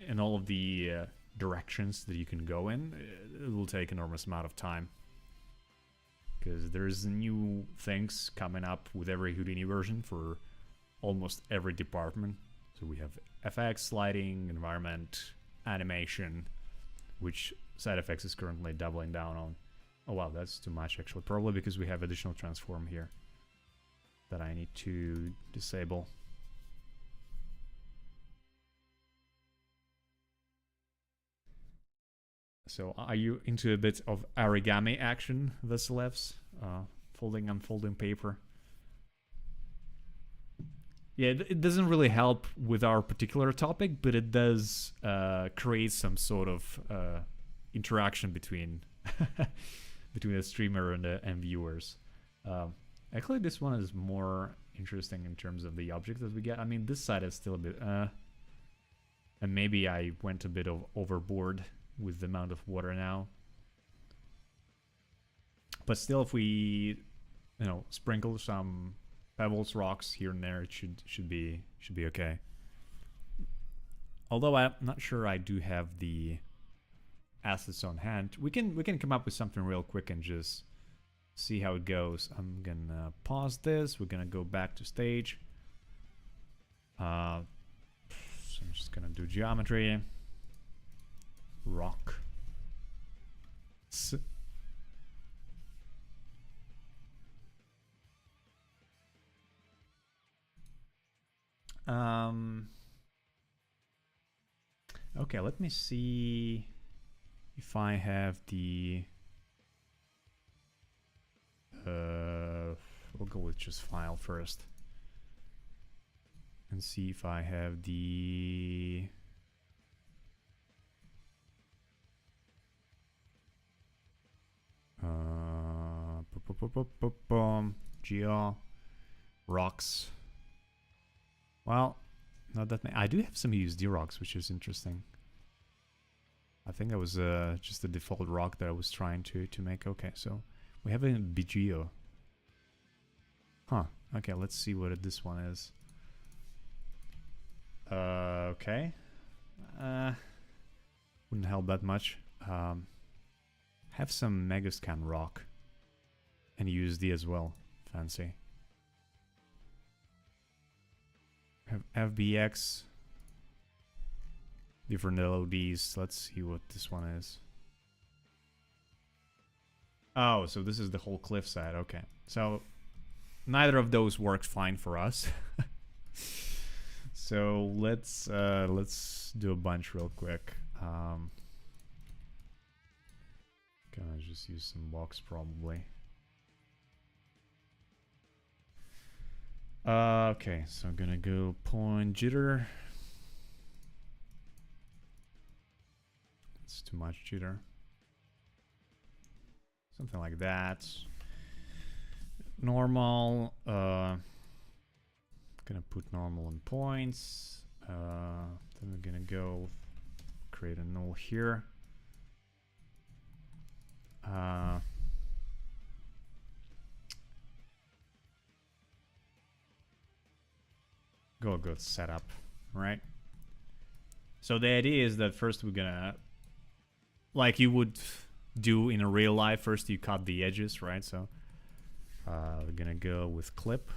in all of the directions that you can go in, it will take an enormous amount of time. Because there's new things coming up with every Houdini version for almost every department. So we have FX, lighting, environment, animation, which side effects is currently doubling down on. Oh wow, that's too much actually. Probably because we have additional transform here that I need to disable. So are you into a bit of origami action, Vasilevs? Folding, unfolding paper. Yeah, it doesn't really help with our particular topic, but it does create some sort of interaction between between the streamer and viewers. Actually, this one is more interesting in terms of the objects that we get. I mean, this side is still a bit... and maybe I went a bit overboard with the amount of water now. But still, if we, you know, sprinkle some pebbles, rocks here and there, it should be okay. Although I'm not sure I do have the assets on hand. We can come up with something real quick and just see how it goes. I'm gonna pause this. We're gonna go back to stage. So I'm just gonna do geometry. Rock. Okay, let me see if I have the we'll go with just file first and see if I have the geo rocks. Well, not that many. I do have some USD rocks, which is interesting. I think that was just the default rock that I was trying to make. Okay, so we have a BGeo. Huh. Okay, let's see what this one is. Okay. Wouldn't help that much. Have some Megascan rock and USD as well. Fancy. Have FBX. Different LODs. Let's see what this one is. Oh, so this is the whole cliffside. Okay. So neither of those works fine for us. So let's do a bunch real quick. Gonna just use some blocks probably. Okay, so I'm gonna go point jitter. It's too much jitter. Something like that. Normal. Gonna put normal in points. Then we're gonna go create a null here. Go setup, right? So the idea is that first we're gonna, like you would do in a real life, first you cut the edges, right? So we're gonna go with clip.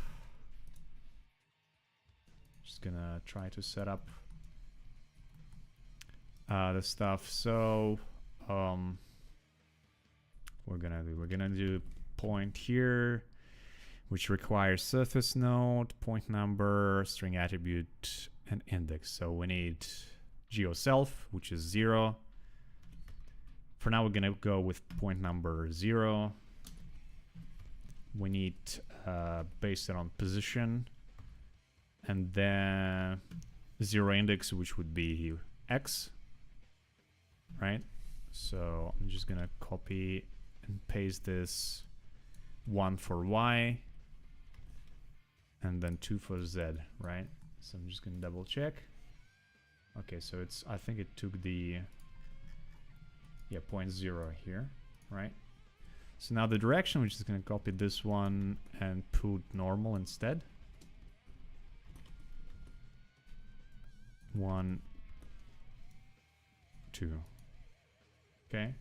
Just gonna try to set up the stuff. So we're gonna do point here, which requires surface node, point number, string attribute, and index. So we need geoself, which is 0. For now, we're gonna go with point number 0. We need base it on position, and then 0 index, which would be x, right? So I'm just gonna copy and paste this 1 for y, and then 2 for z, right? So I'm just gonna double check. Okay, so it's, I think it took the, yeah, 0.0 here, right? So now the direction, we're just gonna copy this one and put normal instead. 1, 2. Okay.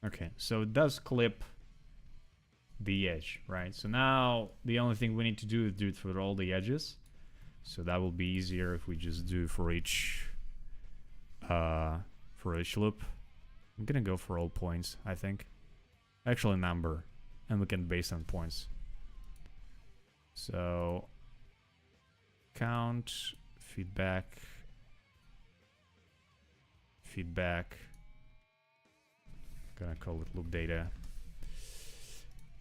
Okay, so it does clip the edge, right? So now the only thing we need to do is do it for all the edges. So that will be easier if we just do for each loop. I'm gonna go for all points, I think. Actually number, and we can base on points. So count, feedback, gonna call it loop data.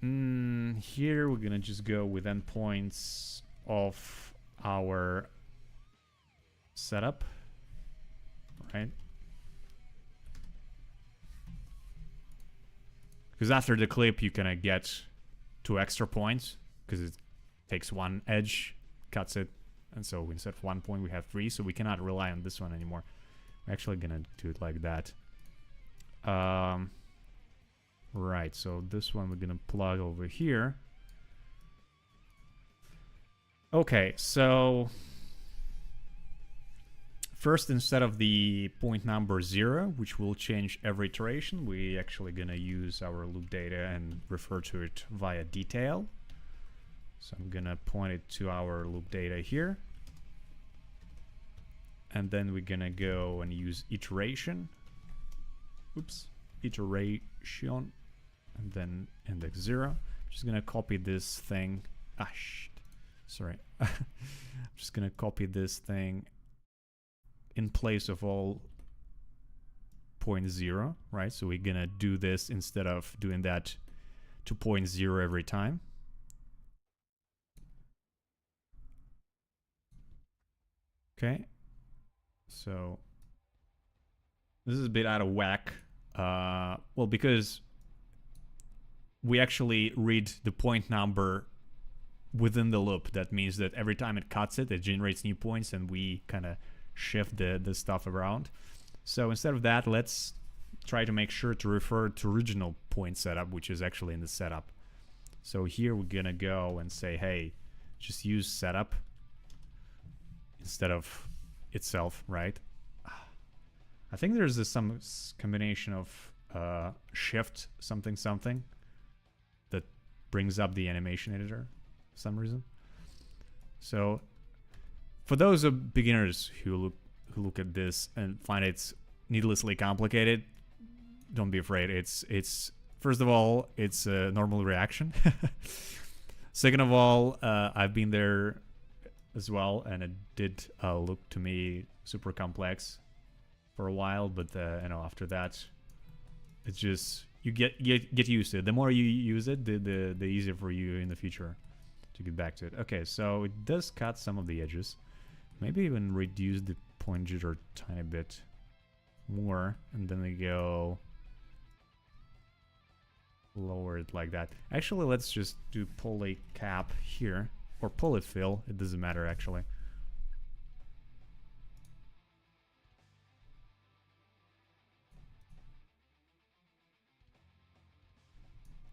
Here we're gonna just go with endpoints of our setup, right? Because after the clip you can get 2 extra points, because it takes 1 edge, cuts it, and so instead of 1 point we have 3, so we cannot rely on this one anymore. We're actually gonna do it like that. Right, so this one we're gonna plug over here. Okay, so first, instead of the point number 0, which will change every iteration, we actually gonna use our loop data and refer to it via detail. So I'm gonna point it to our loop data here. And then we're gonna go and use iteration. Oops, iteration. And then index 0. I'm just gonna copy this thing. Ah, shit. Sorry. I'm just gonna copy this thing in place of all 0.0, right? So we're gonna do this instead of doing that to 0.0 every time. Okay. So this is a bit out of whack. Well, because we actually read the point number within the loop. That means that every time it cuts it, it generates new points, and we kind of shift the stuff around. So instead of that, let's try to make sure to refer to original point setup, which is actually in the setup. So here we're gonna go and say, hey, just use setup instead of itself, right? I think there's some combination of shift something that brings up the animation editor for some reason. So for those of beginners who look at this and find it needlessly complicated, don't be afraid. It's first of all, it's a normal reaction. Second of all, I've been there as well, and it did look to me super complex for a while, but you know, after that, it's just you get used to it. The more you use it, the easier for you in the future to get back to it. Okay, so it does cut some of the edges, maybe even reduce the point jitter a tiny bit more, and then we go lower it like that. Actually, let's just do poly cap here, or polyfill, it doesn't matter actually.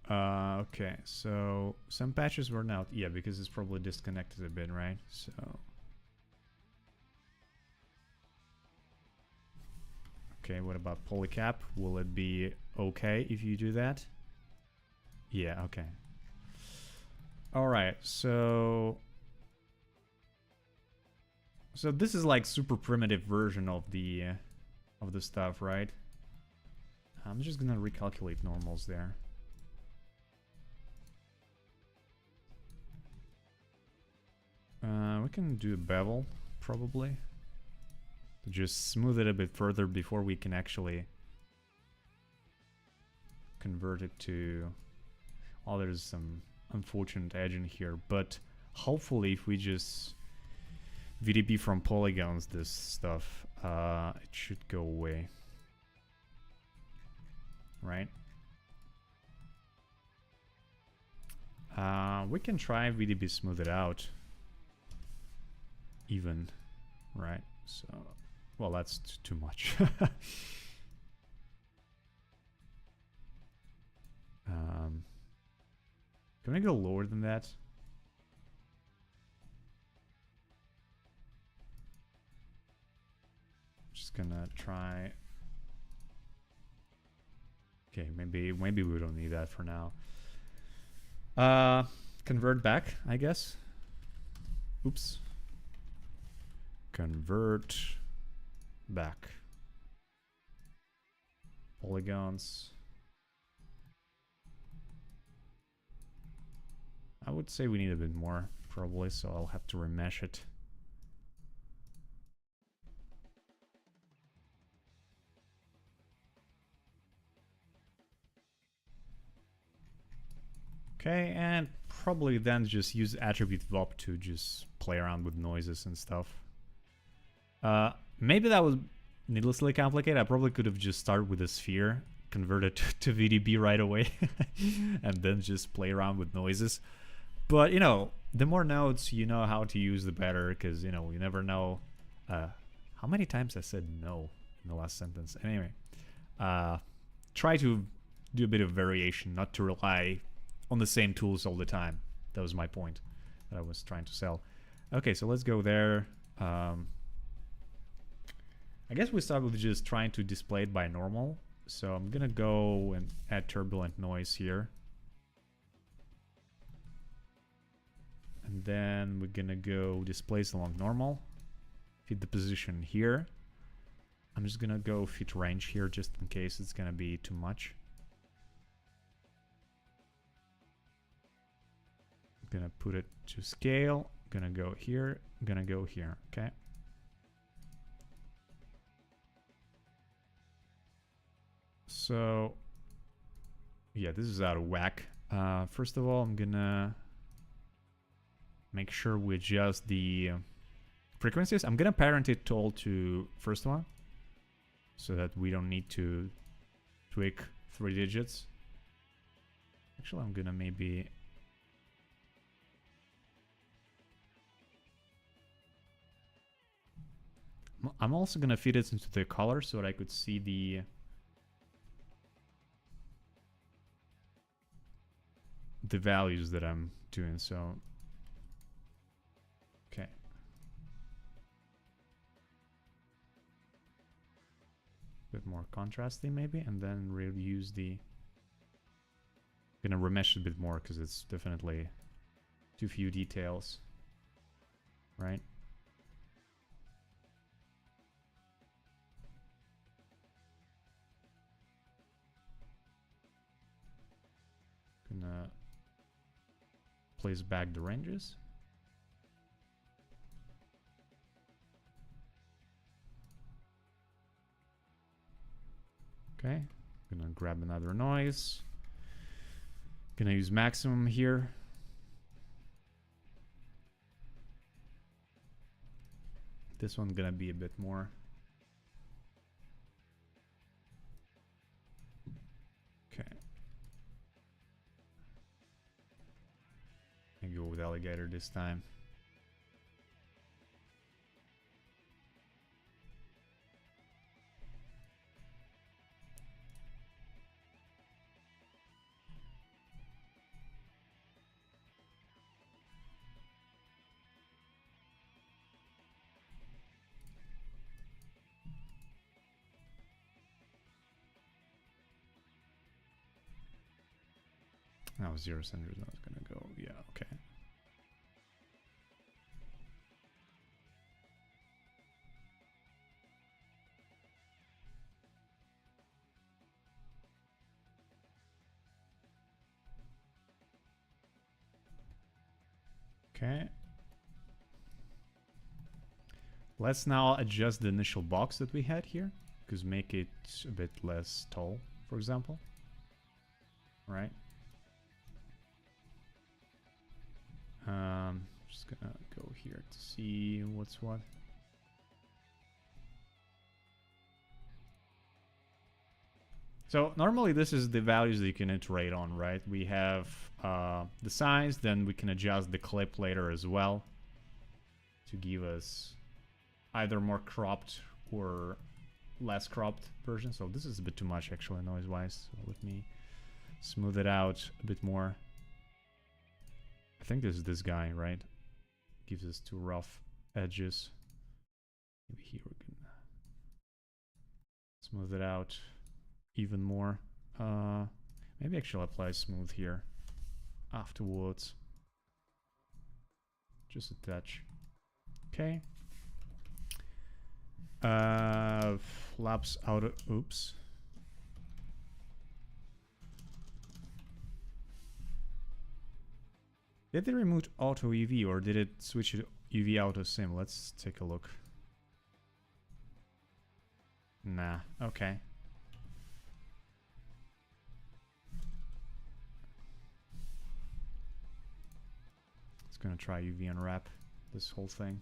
Okay, so some patches were not, yeah, because it's probably disconnected a bit, right? So okay, what about polycap? Will it be okay if you do that? Yeah, okay. All right, so So this is like super primitive version of the stuff, right? I'm just gonna recalculate normals there. We can do a bevel, probably. To just smooth it a bit further before we can actually convert it to... Oh, there's some unfortunate edge in here, but hopefully if we just VDB from polygons this stuff, it should go away. Right? We can try VDB smooth it out. Even, right? So, well, that's too much. Can we go lower than that? Just gonna try. Okay, maybe we don't need that for now. Convert back, I guess. Oops. Convert back. Polygons. I would say we need a bit more, probably, so I'll have to remesh it. Okay, and probably then just use attribute VOP to just play around with noises and stuff. Maybe that was needlessly complicated. I probably could have just started with a sphere, convert it to VDB right away, and then just play around with noises. But, you know, the more nodes you know how to use, the better, because, you know, you never know. How many times I said no in the last sentence? Anyway, try to do a bit of variation, not to rely on the same tools all the time. That was my point that I was trying to sell. Okay, so let's go there. I guess we start with just trying to display it by normal. So I'm gonna go and add turbulent noise here. And then we're gonna go displace along normal. Fit the position here. I'm just gonna go fit range here just in case it's gonna be too much. Gonna put it to scale. Gonna go here. Gonna go here. Okay. So, yeah, this is out of whack. First of all, I'm gonna make sure we adjust the frequencies. I'm gonna parent it all to first one, so that we don't need to tweak 3 digits. Actually, I'm gonna maybe... I'm also gonna feed it into the color so that I could see the values that I'm doing. So, okay. Bit more contrasty maybe, and then we'll use the... Gonna remesh a bit more because it's definitely too few details, right? Gonna place back the ranges. Okay, gonna grab another noise. Gonna use maximum here. This one's gonna be a bit more. Okay. I go with alligator this time. Oh, 0 centers. I was gonna go. Yeah, okay. Okay. Let's now adjust the initial box that we had here, because make it a bit less tall, for example. Right. Just gonna go here to see what's what. So normally this is the values that you can iterate on, right? We have the size, then we can adjust the clip later as well to give us either more cropped or less cropped version. So this is a bit too much actually noise-wise. So let me smooth it out a bit more. I think this is this guy, right? Gives us too rough edges. Maybe here we can smooth it out even more. Maybe actually apply smooth here afterwards. Just a touch. Okay. Laps out of, oops. Did they remove auto UV or did it switch to UV auto sim? Let's take a look. Nah, okay. It's gonna try UV unwrap this whole thing.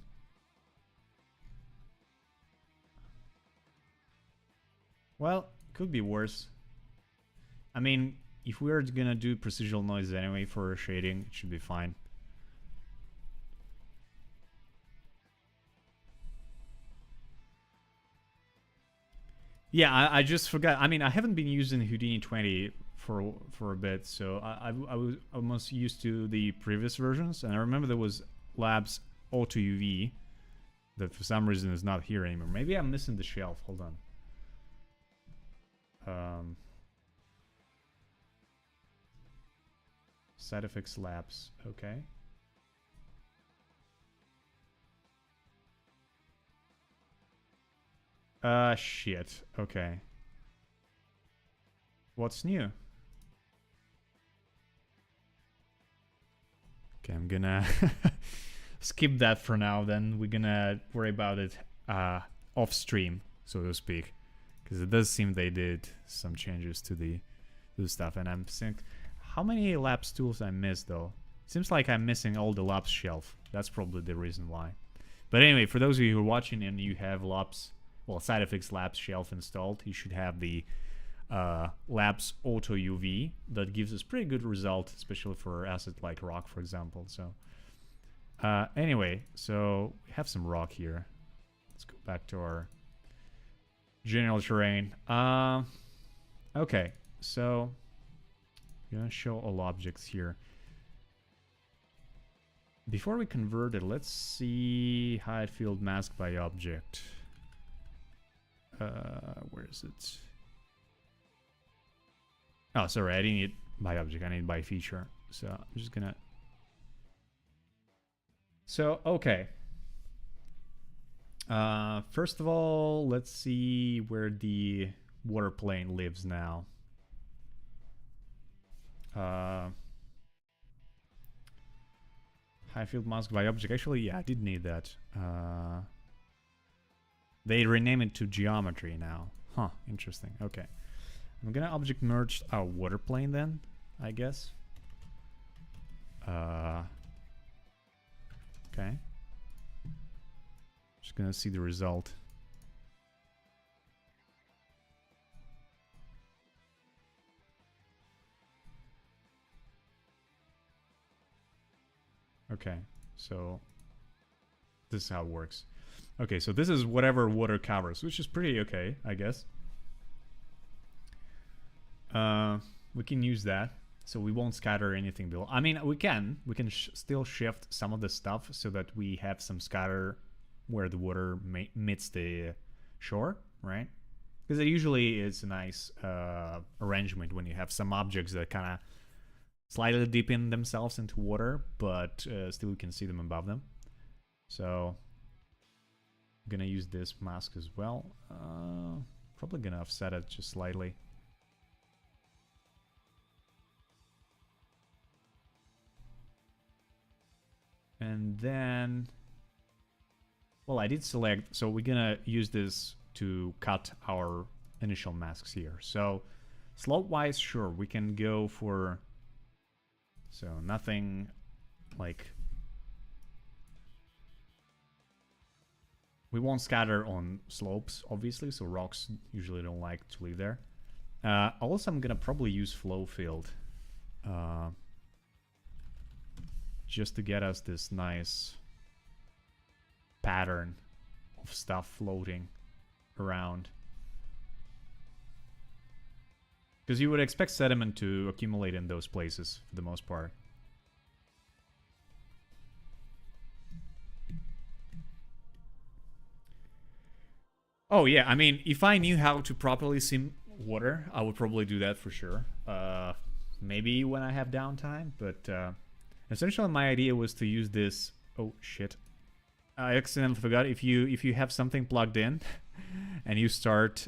Well, could be worse. I mean, if we're gonna do procedural noise anyway for shading, it should be fine. Yeah, I just forgot. I mean, I haven't been using Houdini 20 for a bit, so I was almost used to the previous versions, and I remember there was Labs Auto UV that for some reason is not here anymore. Maybe I'm missing the shelf. Hold on. Side effects labs. Okay. Shit. Okay. What's new? Okay, I'm gonna skip that for now. Then we're gonna worry about it off stream, so to speak, because it does seem they did some changes to the stuff, and I'm thinking, how many labs tools I missed though? Seems like I'm missing all the labs shelf. That's probably the reason why. But anyway, for those of you who are watching and you have labs, well, side effects labs shelf installed, you should have the labs auto UV that gives us pretty good result, especially for asset like rock, for example. So anyway, so we have some rock here. Let's go back to our general terrain. Okay, so I'm gonna show all objects here. Before we convert it, let's see hide field mask by object. Where is it? Oh, sorry, I didn't need by object, I need by feature. So I'm just gonna... So, okay. First of all, let's see where the water plane lives now. High field mask by object. Actually, yeah, I did need that. They rename it to geometry now. Huh, interesting. Okay. I'm gonna object merge our water plane then, I guess. Okay. Just gonna see the result. Okay, so this is how it works. Okay, so this is whatever water covers, which is pretty okay, I guess. We can use that, so we won't scatter anything below. I mean, we can still shift some of the stuff so that we have some scatter where the water meets the shore, right? Because it usually is a nice arrangement when you have some objects that kind of slightly deepen themselves into water, but still you can see them above them. So I'm gonna use this mask as well. Probably gonna offset it just slightly. And then, well, I did select, so we're gonna use this to cut our initial masks here. So slope-wise, sure, we can go for, so nothing like, we won't scatter on slopes, obviously, so rocks usually don't like to live there. Also, I'm gonna probably use flow field just to get us this nice pattern of stuff floating around. Because you would expect sediment to accumulate in those places for the most part. Oh yeah, I mean, if I knew how to properly sim water, I would probably do that for sure. Maybe when I have downtime, but essentially my idea was to use this. Oh shit! I accidentally forgot. If you have something plugged in and you start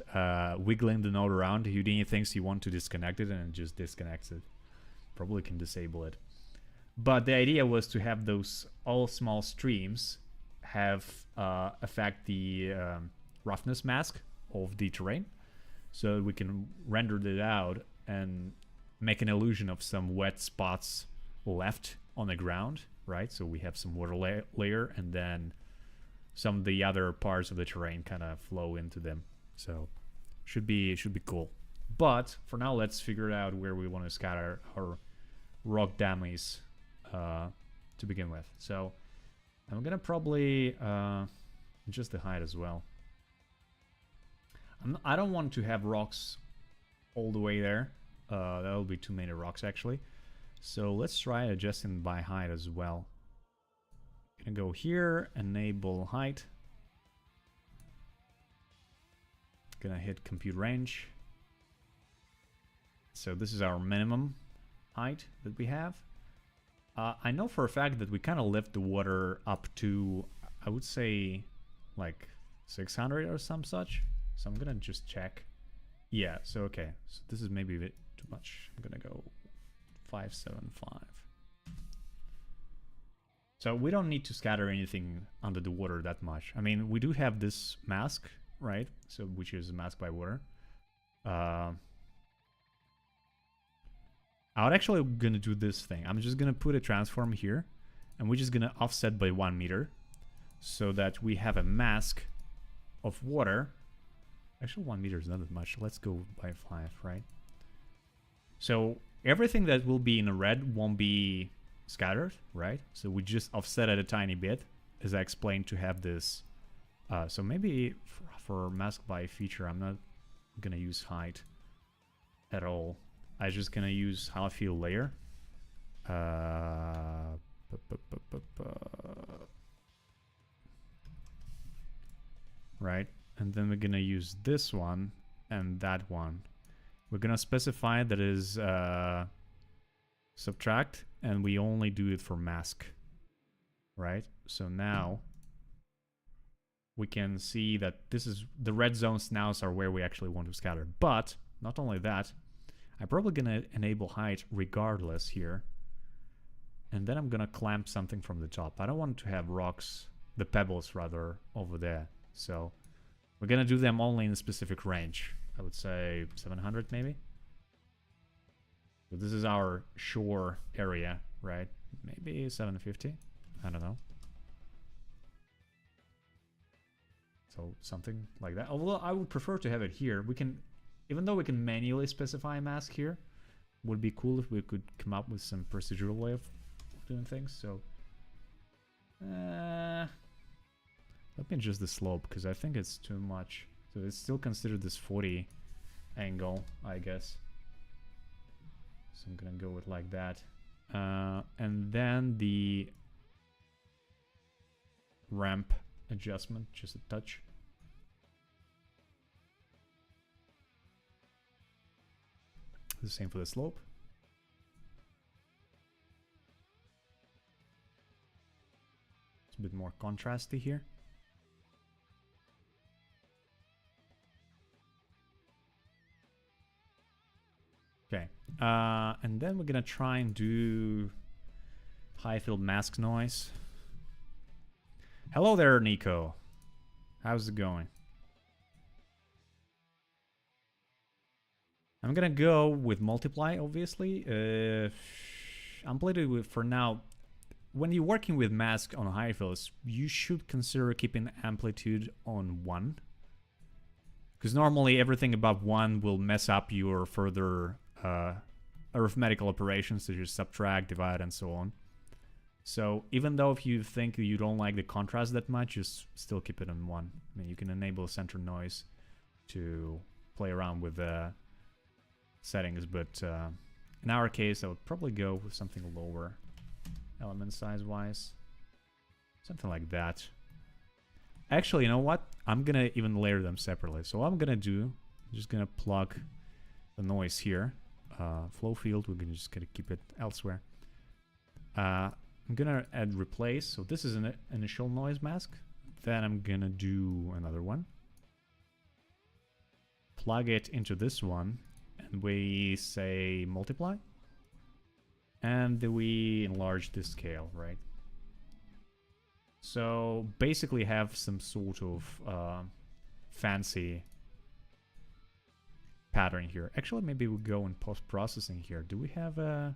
wiggling the node around, Houdini thinks you want to disconnect it and it just disconnects it. Probably can disable it. But the idea was to have those all small streams have affect the roughness mask of the terrain, so we can render that out and make an illusion of some wet spots left on the ground, right? So we have some water layer, and then some of the other parts of the terrain kind of flow into them. So should be cool. But for now, let's figure out where we want to scatter our rock dummies to begin with. So I'm gonna probably adjust the height as well. I don't want to have rocks all the way there. That will be too many rocks actually. So let's try adjusting by height as well. Gonna go here, enable height. Gonna hit compute range. So this is our minimum height that we have. I know for a fact that we kind of lift the water up to, I would say, like 600 or some such. So I'm gonna just check. Yeah, so okay. So this is maybe a bit too much. I'm gonna go 575. So we don't need to scatter anything under the water that much. I mean, we do have this mask, right? So which is masked by water. I'm actually gonna do this thing. I'm just gonna put a transform here, and we're just gonna offset by 1 meter, so that we have a mask of water. Actually, 1 meter is not that much. Let's go by 5, right? So everything that will be in a red won't be scattered, right? So we just offset it a tiny bit, as I explained, to have this. So maybe for mask by feature, I'm not gonna use height at all. I'm just gonna use how I feel layer. Right? And then we're gonna use this one and that one. We're gonna specify that is subtract, and we only do it for mask. Right? So now we can see that this is the red zones now are where we actually want to scatter. But not only that, I'm probably gonna enable height regardless here. And then I'm gonna clamp something from the top. I don't want to have rocks, the pebbles rather, over there. So we're gonna do them only in a specific range. I would say 700 maybe. So this is our shore area, right? Maybe 750. I don't know. So something like that. Although I would prefer to have it here. We can, even though we can manually specify a mask here, would be cool if we could come up with some procedural way of doing things. So let me adjust the slope, because I think it's too much. So it's still considered this 40 angle, I guess. So I'm gonna go with like that. And then the ramp adjustment, just a touch. The same for the slope. It's a bit more contrasty here. Okay, and then we're gonna try and do high field mask noise. Hello there, Nico. How's it going? I'm gonna go with multiply, obviously. Amplitude with, for now. When you're working with mask on high fills, you should consider keeping amplitude on 1. Because normally everything above 1 will mess up your further arithmetical operations, such as subtract, divide, and so on. So even though if you think you don't like the contrast that much, just still keep it on 1. I mean, you can enable center noise to play around with the settings, but in our case, I would probably go with something lower, element size-wise. Something like that. Actually, you know what? I'm gonna even layer them separately. So what I'm gonna do, I'm just gonna plug the noise here. Flow field, we're just gonna keep it elsewhere. I'm gonna add replace. So this is an initial noise mask. Then I'm gonna do another one. Plug it into this one. And we say multiply. And we enlarge the scale, right? So basically have some sort of fancy pattern here. Actually, maybe we'll go in post-processing here. Do we have a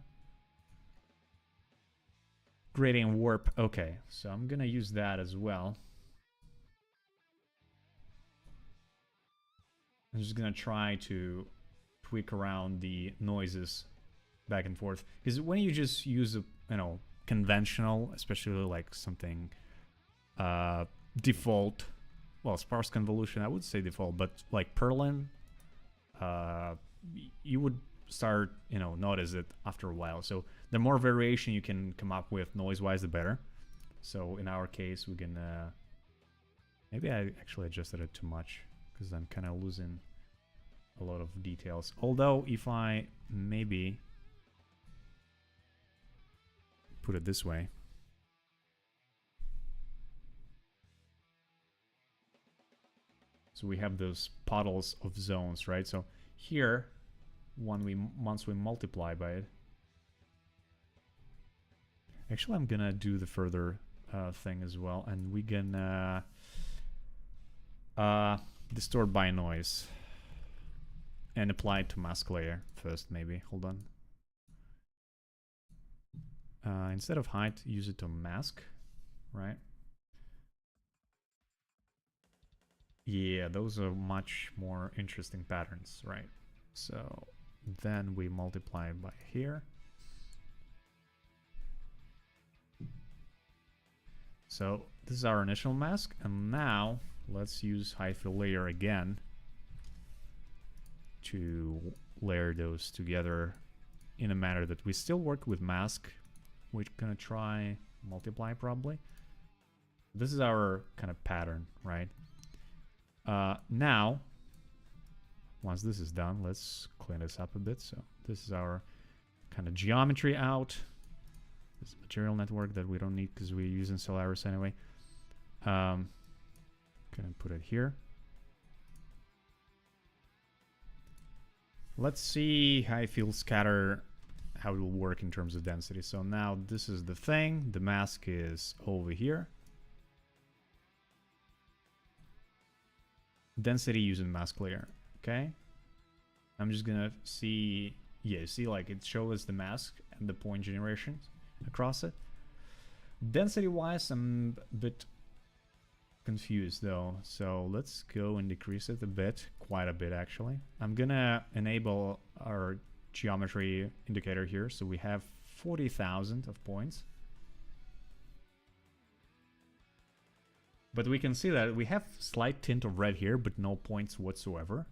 gradient warp? Okay, so I'm gonna use that as well. I'm just gonna try to tweak around the noises back and forth, because when you just use a, you know, conventional, especially like something default, well, sparse convolution, I would say default, but like Perlin, you would start, you know, notice it after a while. So the more variation you can come up with noise-wise, the better. So in our case, we can maybe I actually adjusted it too much, because I'm kind of losing a lot of details. Although if I maybe put it this way, so we have those puddles of zones, right? So here, once we multiply by it, actually I'm gonna do the further thing as well, and we can distort by noise and apply it to mask layer first, maybe. Hold on. Instead of height, use it to mask, right? Yeah, those are much more interesting patterns, right? So then we multiply by here. So this is our initial mask, and now let's use high fill layer again to layer those together in a manner that we still work with mask. We're gonna try multiply probably. This is our kind of pattern, right? Now, once this is done, let's clean this up a bit. So this is our kind of geometry out. This material network that we don't need because we're using Solaris anyway. Gonna put it here. Let's see how I feel scatter, how it will work in terms of density. So now this is the thing. The mask is over here. Density using mask layer. Okay. I'm just gonna see. Yeah, see, like it shows the mask and the point generation across it. Density wise, I'm a bit confused though. So let's go and decrease it a bit, quite a bit actually. I'm gonna enable our geometry indicator here. So we have 40,000 of points. But we can see that we have slight tint of red here, but no points whatsoever.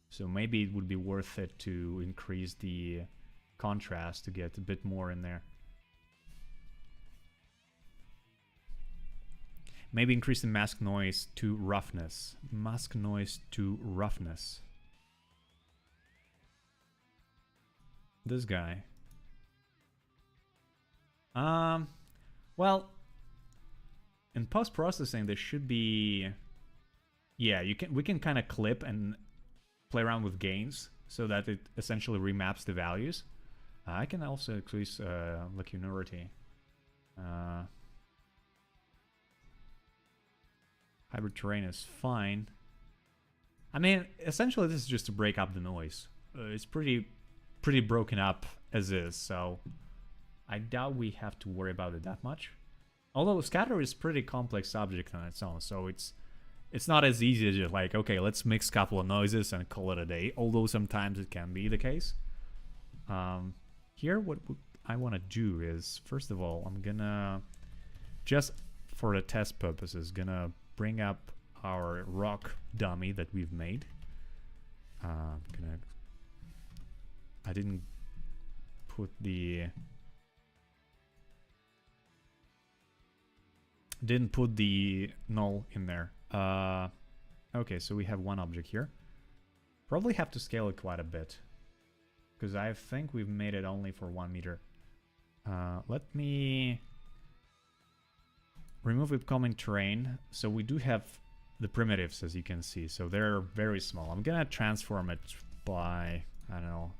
So maybe it would be worth it to increase the contrast to get a bit more in there. Maybe increase the mask noise to roughness. Mask noise to roughness. This guy. Well, in post-processing, there should be, yeah, we can kind of clip and play around with gains so that it essentially remaps the values. I can also increase linearity. Hybrid terrain is fine. I mean, essentially this is just to break up the noise. It's pretty broken up as is, so I doubt we have to worry about it that much. Although scatter is pretty complex subject on its own, so it's not as easy as just like, okay, let's mix a couple of noises and call it a day, although sometimes it can be the case. Here, what I want to do is, first of all, I'm gonna, just for the test purposes, gonna bring up our rock dummy that we've made. I didn't put the null in there. Okay, so we have one object here. Probably have to scale it quite a bit, because I think we've made it only for 1 meter. Let me remove upcoming terrain. So we do have the primitives, as you can see, so they're very small. I'm gonna transform it by, I don't know,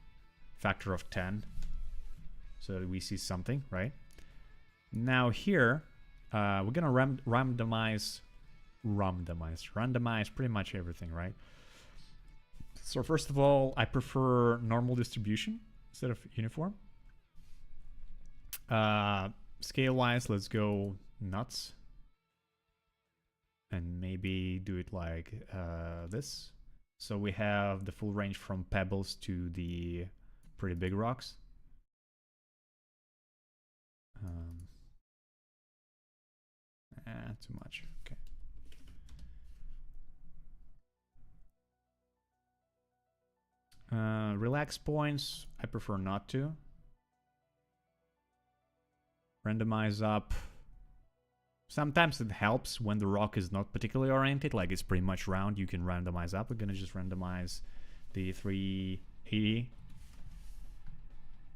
factor of 10, so that we see something, right? Now here, we're gonna randomize pretty much everything, right? So first of all, I prefer normal distribution instead of uniform. Scale-wise, let's go nuts. And maybe do it like this. So we have the full range from pebbles to the pretty big rocks. Too much. Okay. Relax points, I prefer not to. Randomize up. Sometimes it helps when the rock is not particularly oriented, like it's pretty much round, you can randomize up. We're gonna just randomize the 380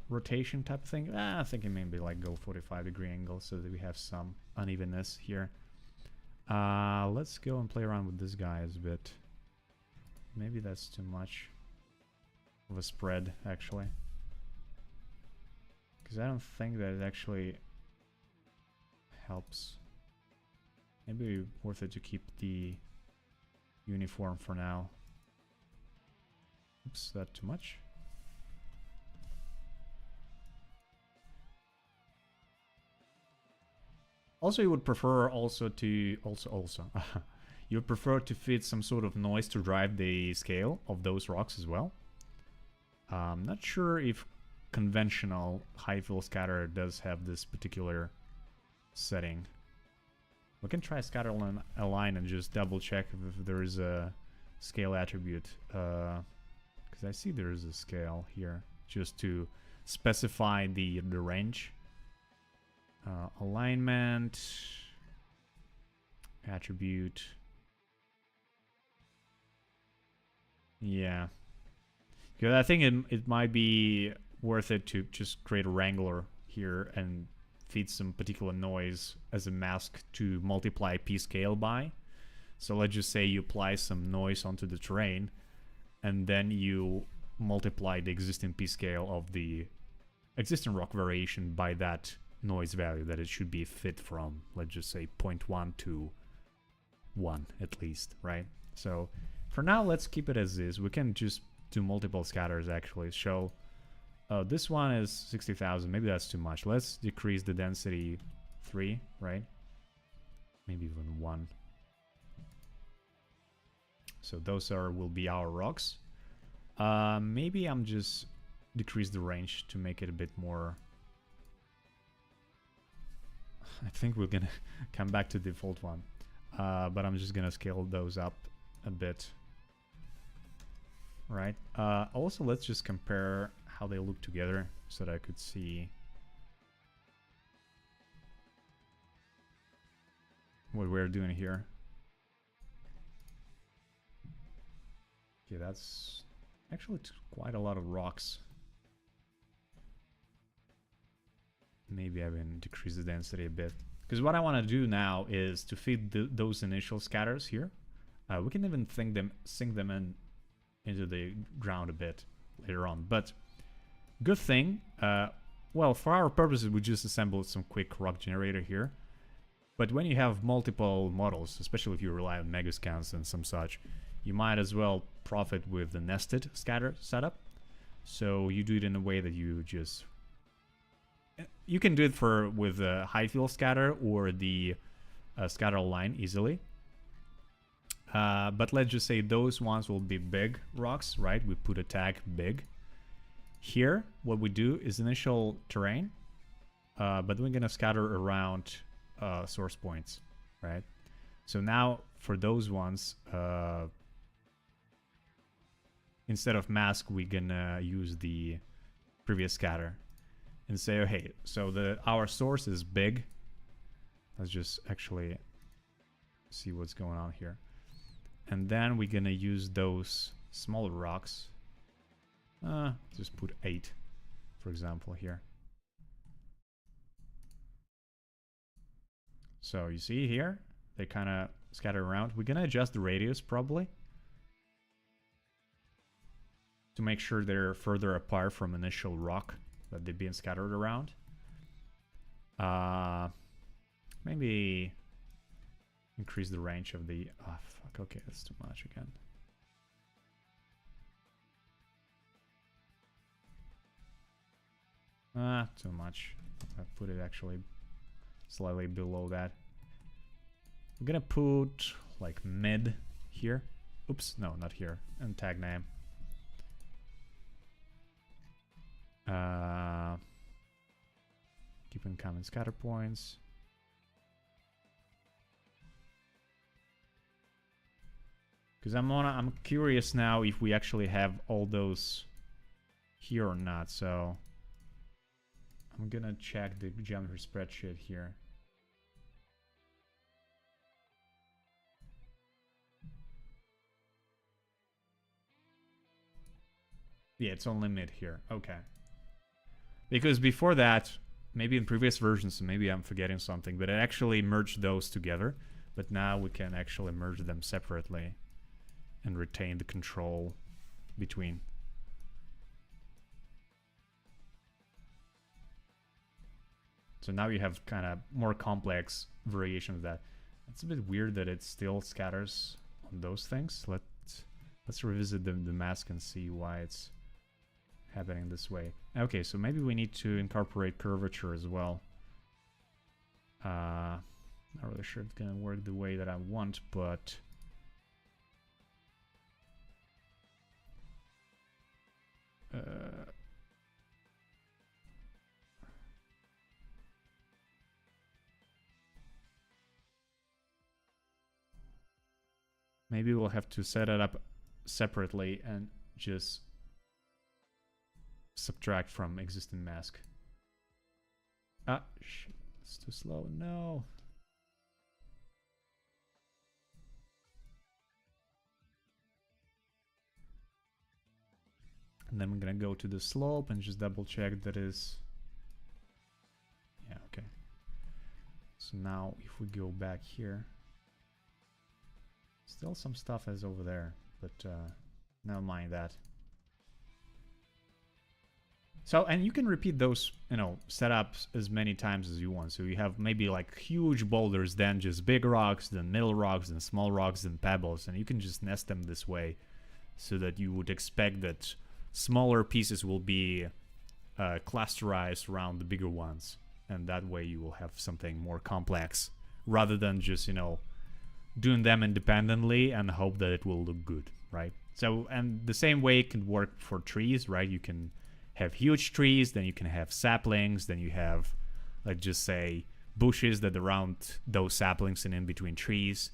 rotation type of thing. I think it maybe like go 45-degree angle so that we have some unevenness here. Let's go and play around with this guy a bit. Maybe that's too much of a spread, actually, because I don't think that it actually helps. Maybe worth it to keep the uniform for now. Oops, that too much. Also, you would prefer also to you would prefer to fit some sort of noise to drive the scale of those rocks as well. I'm not sure if conventional high-fill scatter does have this particular setting. We can try scatter align and just double check if there is a scale attribute, because I see there is a scale here just to specify the range. Alignment attribute. Yeah, because I think it might be worth it to just create a wrangler here and feed some particular noise as a mask to multiply p scale by. So let's just say you apply some noise onto the terrain and then you multiply the existing p scale of the existing rock variation by that noise value that it should be fit from. Let's just say 0.1 to 1 at least, right? So for now, let's keep it as is. We can just do multiple scatters actually. So this one is 60,000. Maybe that's too much. Let's decrease the density 3, right? Maybe even 1. So those will be our rocks. Maybe I'm just decrease the range to make it a bit more. I think we're gonna come back to the default one, but I'm just gonna scale those up a bit. Right. Also, let's just compare how they look together so that I could see what we're doing here. Okay, that's actually quite a lot of rocks. Maybe I can decrease the density a bit, because what I want to do now is to feed those initial scatters here. We can even sink them into the ground a bit later on, but good thing, well, for our purposes we just assembled some quick rock generator here, But when you have multiple models, especially if you rely on megascans and some such, you might as well profit with the nested scatter setup. So you do it in a way that you just... You can do it with a high field scatter or the scatter line easily. But let's just say those ones will be big rocks, right? We put a tag big. Here, what we do is initial terrain, but we're gonna scatter around source points, right? So now for those ones, instead of mask, we're gonna use the previous scatter and say, oh, hey, so our source is big. Let's just actually see what's going on here. And then we're gonna use those smaller rocks. Just put 8, for example, here. So you see here, they kind of scatter around. We're gonna adjust the radius probably to make sure they're further apart from initial rock that they've been scattered around. Maybe increase the range of the... Oh, fuck, okay, that's too much again. Too much. I put it actually slightly below that. We're gonna put like mid here. Oops, no, not here. And tag name. Keep in common scatter points. Because I'm curious now if we actually have all those here or not. So I'm gonna check the geometry spreadsheet here. Yeah, it's only mid here. Okay. Because before that, maybe in previous versions, maybe I'm forgetting something, but it actually merged those together. But now we can actually merge them separately and retain the control between. So now you have kind of more complex variation of that. It's a bit weird that it still scatters on those things. Let's revisit the mask and see why it's happening this way. Okay, so maybe we need to incorporate curvature as well. Not really sure it's gonna work the way that I want, but maybe we'll have to set it up separately and just subtract from existing mask. Ah, shit, it's too slow. No. And then I'm gonna go to the slope and just double check that is... Yeah, okay. So now if we go back here, still some stuff is over there, but never mind that. So, and you can repeat those, you know, setups as many times as you want. So you have maybe like huge boulders, then just big rocks, then middle rocks, then small rocks, then pebbles, and you can just nest them this way so that you would expect that smaller pieces will be clusterized around the bigger ones, and that way you will have something more complex rather than just, you know, doing them independently and hope that it will look good, right? So, and the same way it can work for trees, right? You can have huge trees, then you can have saplings, then you have, let's just say, bushes that around those saplings and in between trees.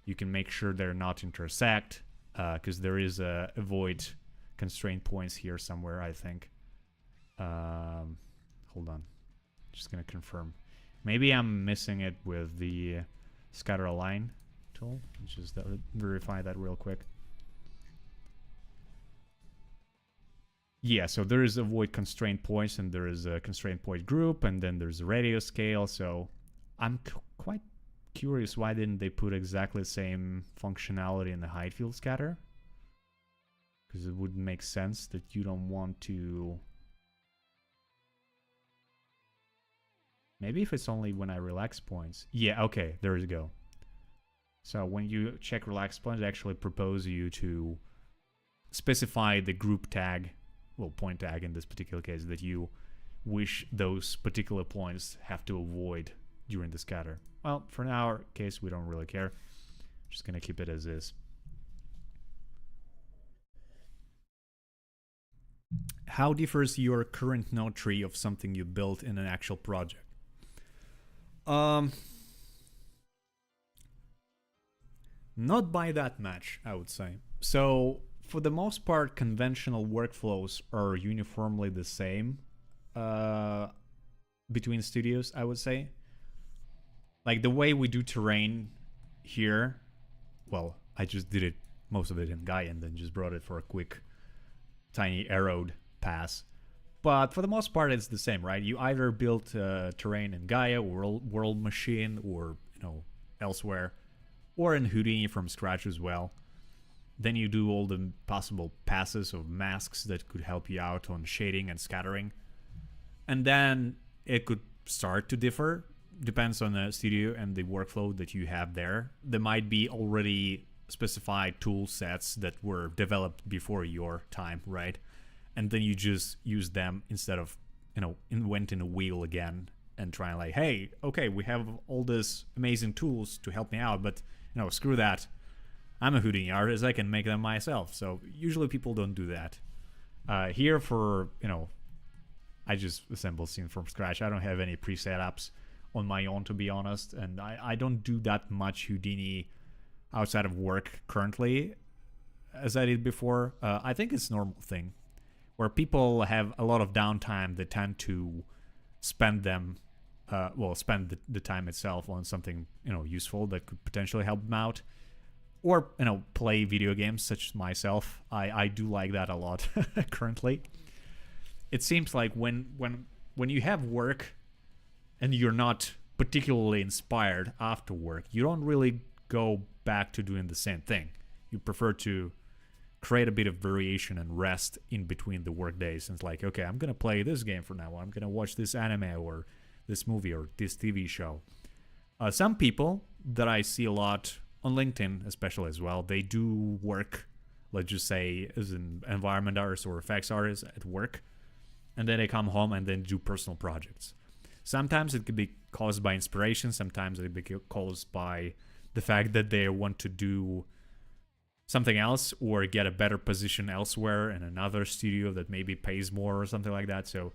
You can make sure they're not intersect, because there is a void constraint points here somewhere, I think. Hold on, just gonna confirm. Maybe I'm missing it with the scatter align tool. Just verify that real quick. Yeah, so there is a void constraint points, and there is a constraint point group, and then there's a radius scale. So I'm quite curious, why didn't they put exactly the same functionality in the height field scatter? Because it would make sense that you don't want to Maybe if it's only when I relax points. Yeah, okay, there you go. So when you check relax points, it actually proposes you to specify the group tag, well, point tag in this particular case, that you wish those particular points have to avoid during the scatter. Well, for our case, we don't really care. Just gonna keep it as is. How differs your current node tree of something you built in an actual project? Not by that much, I would say. So, for the most part, conventional workflows are uniformly the same between studios, I would say. Like the way we do terrain here, well, I just did it, most of it in Gaia, and then just brought it for a quick, tiny arrowed pass. But for the most part, it's the same, right? You either build terrain in Gaia, World Machine, or elsewhere, or in Houdini from scratch as well. Then you do all the possible passes of masks that could help you out on shading and scattering. And then it could start to differ. Depends on the studio and the workflow that you have there. There might be already specified tool sets that were developed before your time, right? And then you just use them instead of, inventing a wheel again and trying like, hey, okay, we have all these amazing tools to help me out, but, screw that. I'm a Houdini artist, I can make them myself. So usually people don't do that. Here for, I just assemble scenes from scratch. I don't have any pre-setups on my own, to be honest. And I don't do that much Houdini outside of work currently as I did before. I think it's a normal thing where people have a lot of downtime. They tend to spend them, spend the time itself on something, useful that could potentially help them out. Or, play video games, such as myself. I do like that a lot currently. It seems like when you have work and you're not particularly inspired after work, you don't really go back to doing the same thing. You prefer to create a bit of variation and rest in between the work days. And it's like, okay, I'm going to play this game for now. I'm going to watch this anime or this movie or this TV show. Some people that I see a lot on LinkedIn, especially as well, they do work, let's just say, as an environment artist or effects artist at work. And then they come home and then do personal projects. Sometimes it could be caused by inspiration. Sometimes it could be caused by the fact that they want to do something else or get a better position elsewhere in another studio that maybe pays more or something like that. So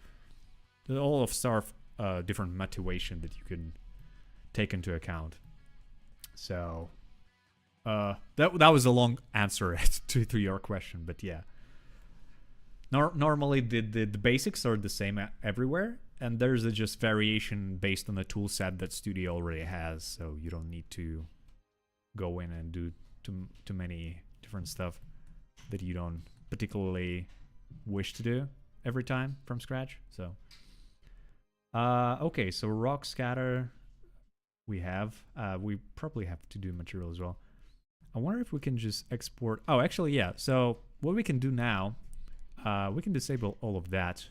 there's all of sort of different motivation that you can take into account. So that was a long answer to your question, but yeah. Normally the basics are the same everywhere, and there's just variation based on the tool set that studio already has, so you don't need to go in and do too many different stuff that you don't particularly wish to do every time from scratch. So okay, so rock scatter we probably have to do material as well. I wonder if we can just export. Oh, actually, yeah. So what we can do now, we can disable all of that.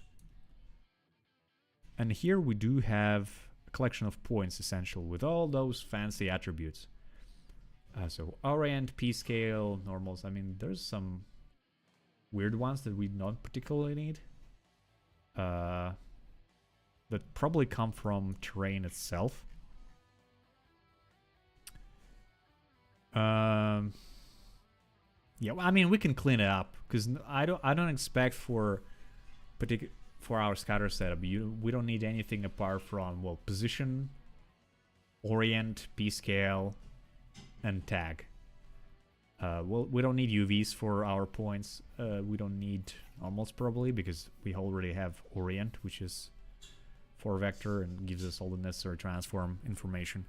And here we do have a collection of points, essential, with all those fancy attributes. So orient, p-scale, normals. I mean, there's some weird ones that we don't particularly need. That probably come from terrain itself. Yeah, well, I mean, we can clean it up because I don't expect for our scatter setup we don't need anything apart from position, orient, p-scale, and tag. We don't need UVs for our points. We don't need normals probably because we already have orient, which is 4 vector and gives us all the necessary transform information.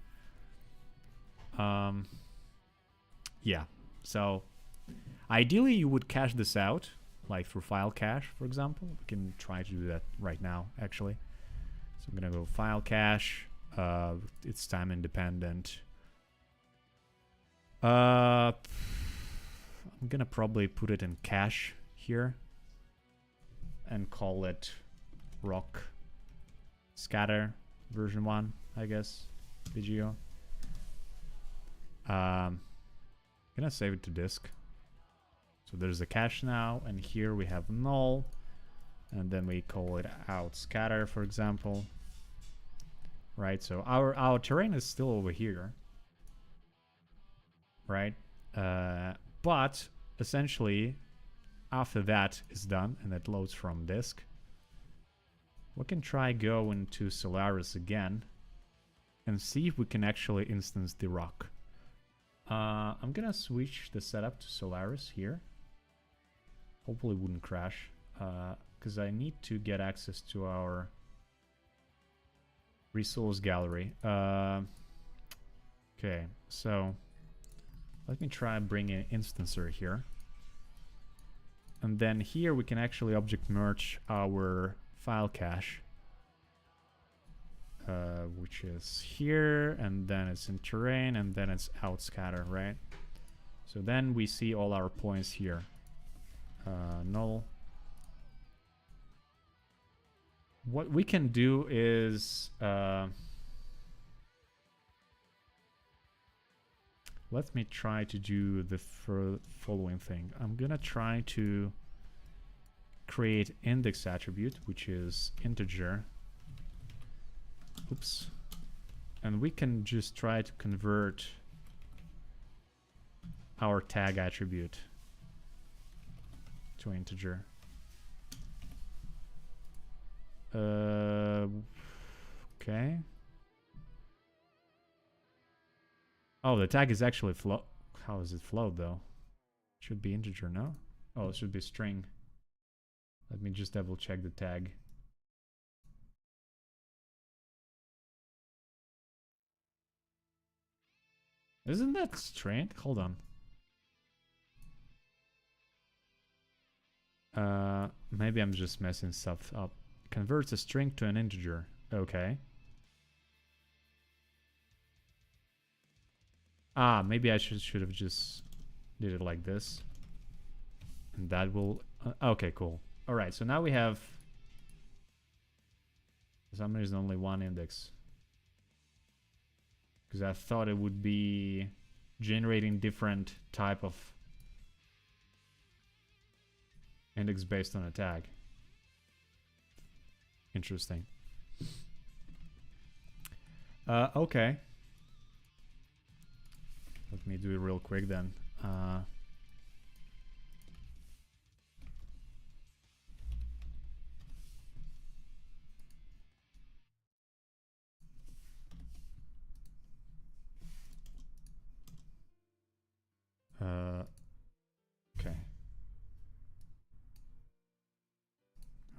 Yeah, so ideally you would cache this out, like through file cache, for example. We can try to do that right now, actually. So I'm gonna go file cache. It's time independent. I'm gonna probably put it in cache here and call it rock scatter version 1, I guess. VGO. Gonna save it to disk. So there's a cache now, and here we have null, and then we call it out scatter, for example. Right, so our terrain is still over here, right? But essentially, after that is done and it loads from disk, we can try go into Solaris again and see if we can actually instance the rock. I'm gonna switch the setup to Solaris here. Hopefully it wouldn't crash, because I need to get access to our resource gallery. Okay, so let me try bringing an instancer here. And then here we can actually object merge our file cache, which is here, and then it's in terrain, and then it's out scatter, right? So then we see all our points here. Null. What we can do is let me try to do the following thing. I'm gonna try to create index attribute, which is integer. Oops. And we can just try to convert our tag attribute to integer. Okay. Oh, the tag is actually float. How is it float though? Should be integer, no? Oh, it should be string. Let me just double check the tag. Isn't that string? Hold on. Maybe I'm just messing stuff up. Converts a string to an integer. Okay. Ah, maybe I should have just did it like this. And that will... okay, cool. Alright, so now we have... For some reason only one index. Because I thought it would be generating different type of index based on a tag. Interesting. Okay. Let me do it real quick then. Okay.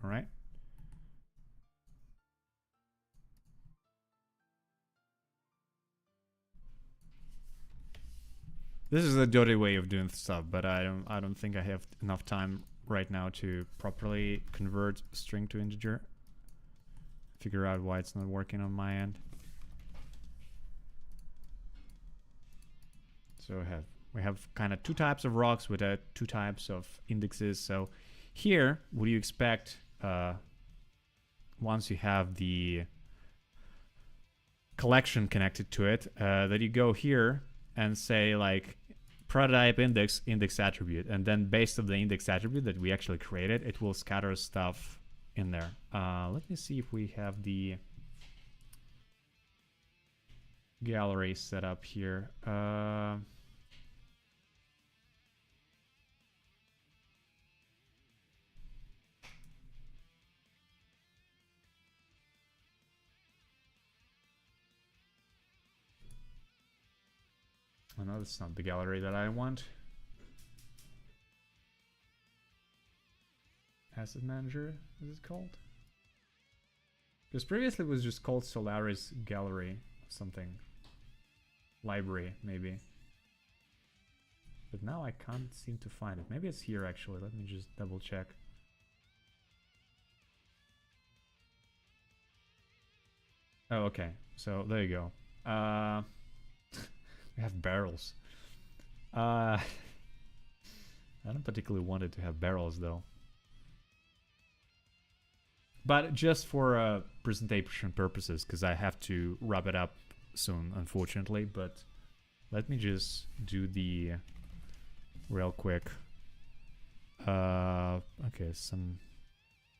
All right. This is a dirty way of doing stuff, but I don't think I have enough time right now to properly convert string to integer. Figure out why it's not working on my end. So we have kind of two types of rocks with two types of indexes. So here, what do you expect once you have the collection connected to it, that you go here and say like prototype index attribute, and then based on the index attribute that we actually created, it will scatter stuff in there. Let me see if we have the gallery set up here. Oh no, that's not the gallery that I want. Asset Manager, is it called? Because previously it was just called Solaris Gallery or something. Library, maybe. But now I can't seem to find it. Maybe it's here actually. Let me just double check. Oh, okay. So there you go. We have barrels. I don't particularly want it to have barrels though. But just for presentation purposes, because I have to wrap it up soon, unfortunately. But let me just do the real quick. Okay, some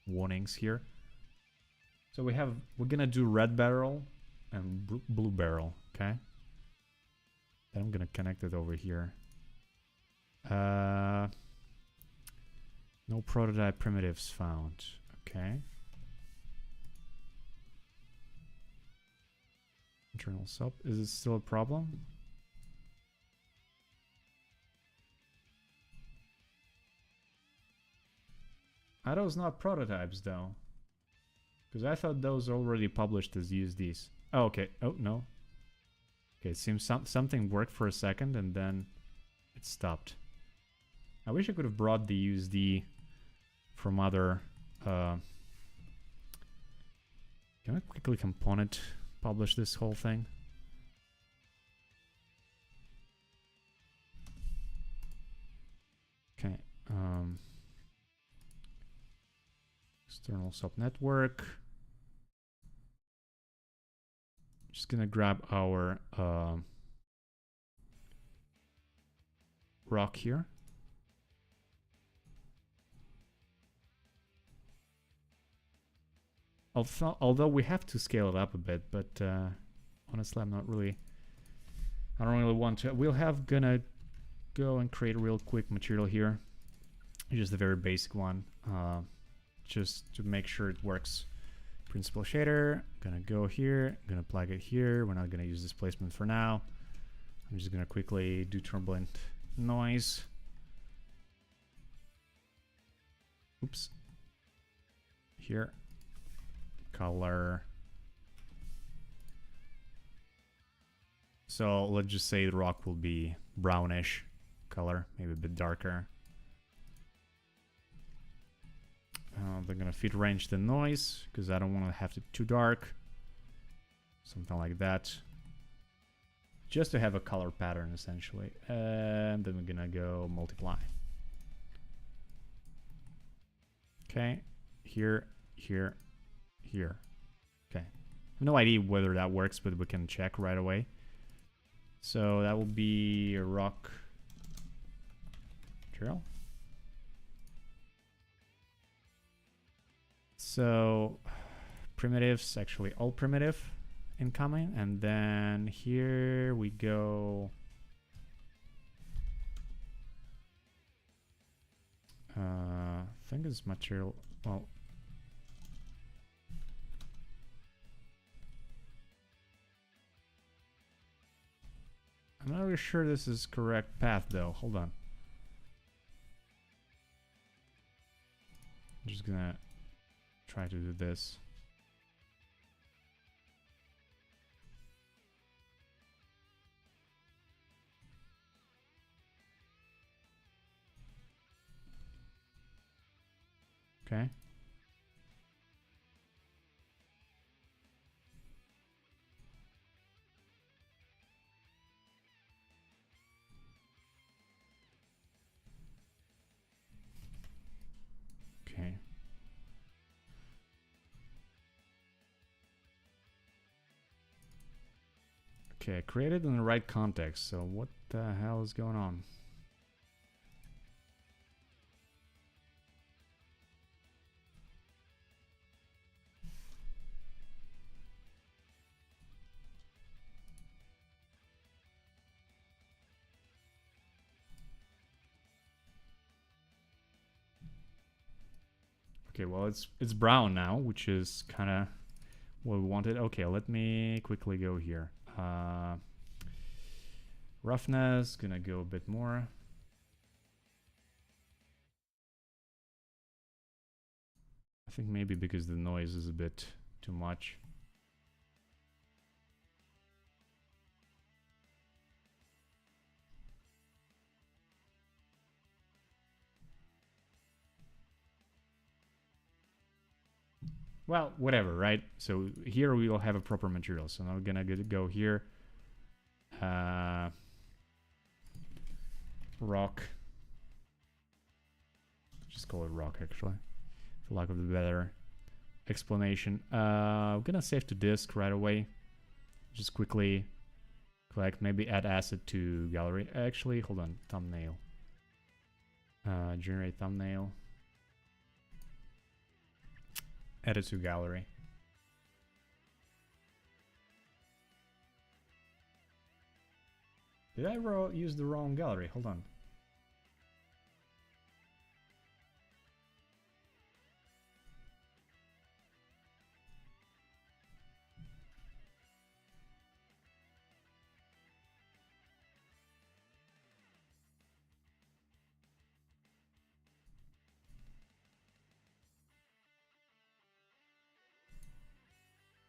warnings here. So we're gonna do red barrel and blue barrel, okay? Then I'm gonna connect it over here. No prototype primitives found, okay? Internal sub, is it still a problem? Are those not prototypes though? Because I thought those already published as USDs. Oh, okay. Oh, no. Okay, it seems something worked for a second and then it stopped. I wish I could have brought the USD from other... Can I quickly component publish this whole thing? Okay. External subnetwork. Just gonna grab our rock here. Although we have to scale it up a bit, but honestly, I don't really want to. Gonna go and create a real quick material here. Just a very basic one, just to make sure it works. Principal shader, gonna go here, gonna plug it here. We're not gonna use displacement for now. I'm just gonna quickly do turbulent noise. Oops. Here. Color. So let's just say the rock will be brownish color, maybe a bit darker. They're gonna fit range the noise because I don't want to have it too dark. Something like that. Just to have a color pattern essentially. And then we're gonna go multiply. Okay. Here, here, here. Okay. I have no idea whether that works, but we can check right away. So that will be a rock trail. So primitives, actually all primitive incoming, and then here we go. I think it's material. Well, I'm not really sure this is correct path though. Hold on. I'm just gonna try to do this. Okay. Okay. Okay, created in the right context. So what the hell is going on? Okay, well it's brown now, which is kind of what we wanted. Okay, let me quickly go here. Roughness, gonna go a bit more. I think maybe because the noise is a bit too much. Well, whatever, right? So here we will have a proper material. So now we're gonna go here. Rock. Just call it rock, actually, for lack of the better. explanation. I'm gonna save to disk right away. Just quickly click, maybe add asset to gallery. Actually, hold on, thumbnail. Generate thumbnail. Add it to gallery. Did I use the wrong gallery? Hold on.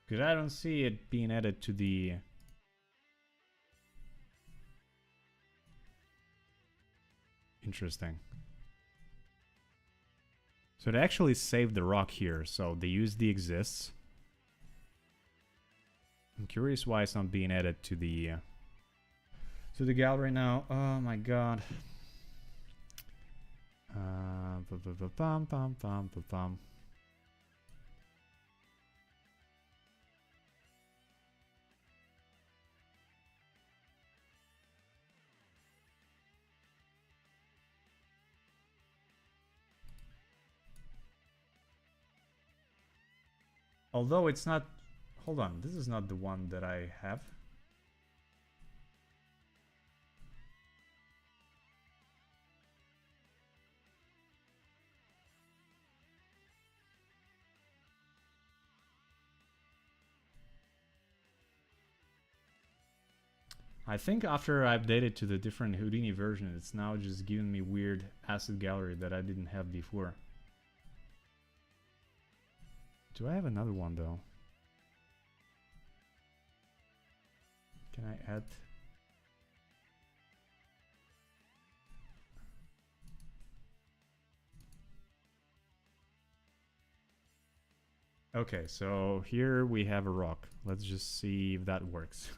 Because I don't see it being added to the... Interesting. So it actually saved the rock here, so they used the exists. I'm curious why it's not being added to the gallery now. Oh my god. Although it's not... Hold on, this is not the one that I have. I think after I updated to the different Houdini version, it's now just giving me weird asset gallery that I didn't have before. Do I have another one though? Can I add? Okay, so here we have a rock. Let's just see if that works.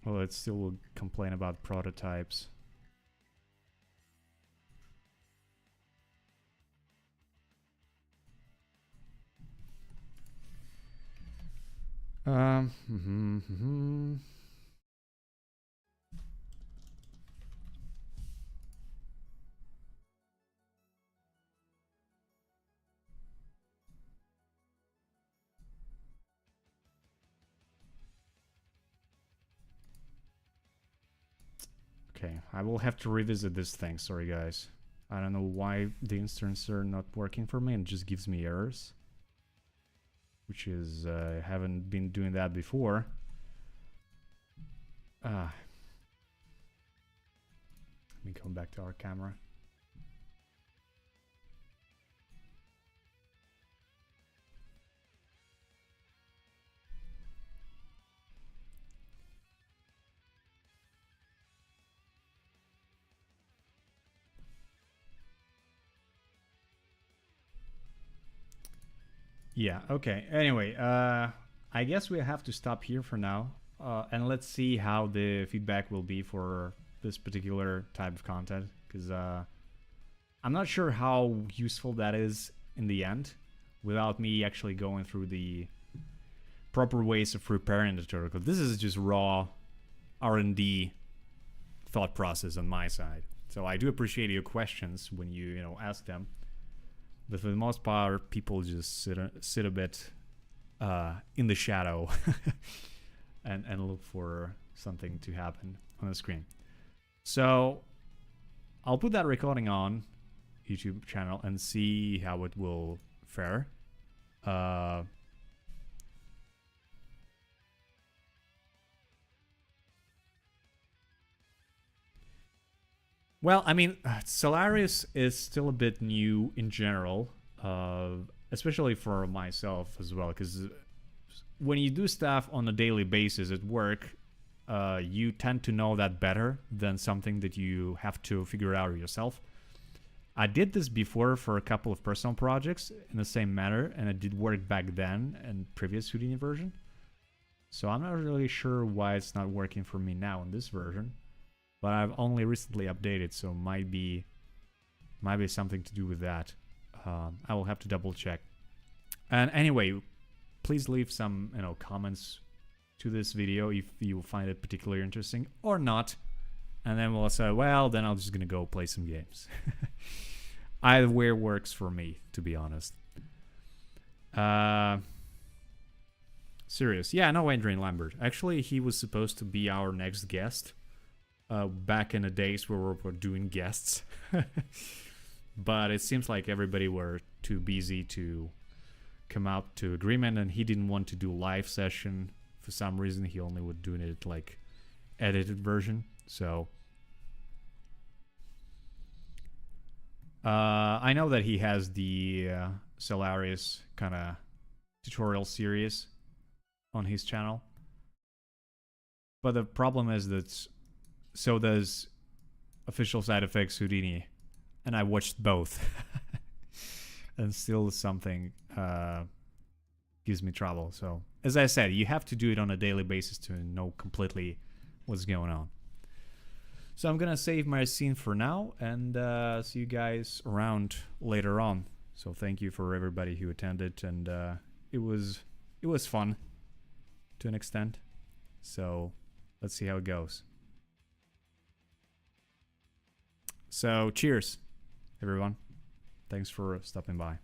Well, it still will complain about prototypes. Okay, I will have to revisit this thing. Sorry, guys. I don't know why the instances are not working for me and it just gives me errors. Which is, I haven't been doing that before. Let me come back to our camera. Yeah, okay. Anyway, I guess we have to stop here for now. And let's see how the feedback will be for this particular type of content. Because I'm not sure how useful that is in the end without me actually going through the proper ways of preparing the tutorial. Because this is just raw R&D thought process on my side. So I do appreciate your questions when you ask them. But for the most part, people just sit a bit in the shadow and look for something to happen on the screen. So I'll put that recording on YouTube channel and see how it will fare. Well, I mean, Solaris is still a bit new in general, especially for myself as well, because when you do stuff on a daily basis at work, you tend to know that better than something that you have to figure out yourself. I did this before for a couple of personal projects in the same manner, and it did work back then in previous Houdini version. So I'm not really sure why it's not working for me now in this version. But I've only recently updated, so might be Might be something to do with that. I will have to double check. And anyway, please leave some, comments to this video if you find it particularly interesting or not. And then we'll say, well, then I'm just gonna go play some games. Either way works for me, to be honest. Serious. Yeah, no, Adrian Lambert. Actually, he was supposed to be our next guest. Back in the days where we were doing guests. But it seems like everybody were too busy to come up to agreement, and he didn't want to do live session for some reason. He only would do it like edited version. So I know that he has the Solaris kind of tutorial series on his channel, but the problem is that so does Official Side Effects Houdini, and I watched both. And still something gives me trouble. So as I said, you have to do it on a daily basis to know completely what's going on. So I'm gonna save my scene for now, and see you guys around later on. So thank you for everybody who attended, and it was fun to an extent. So let's see how it goes. So cheers, everyone. Thanks for stopping by.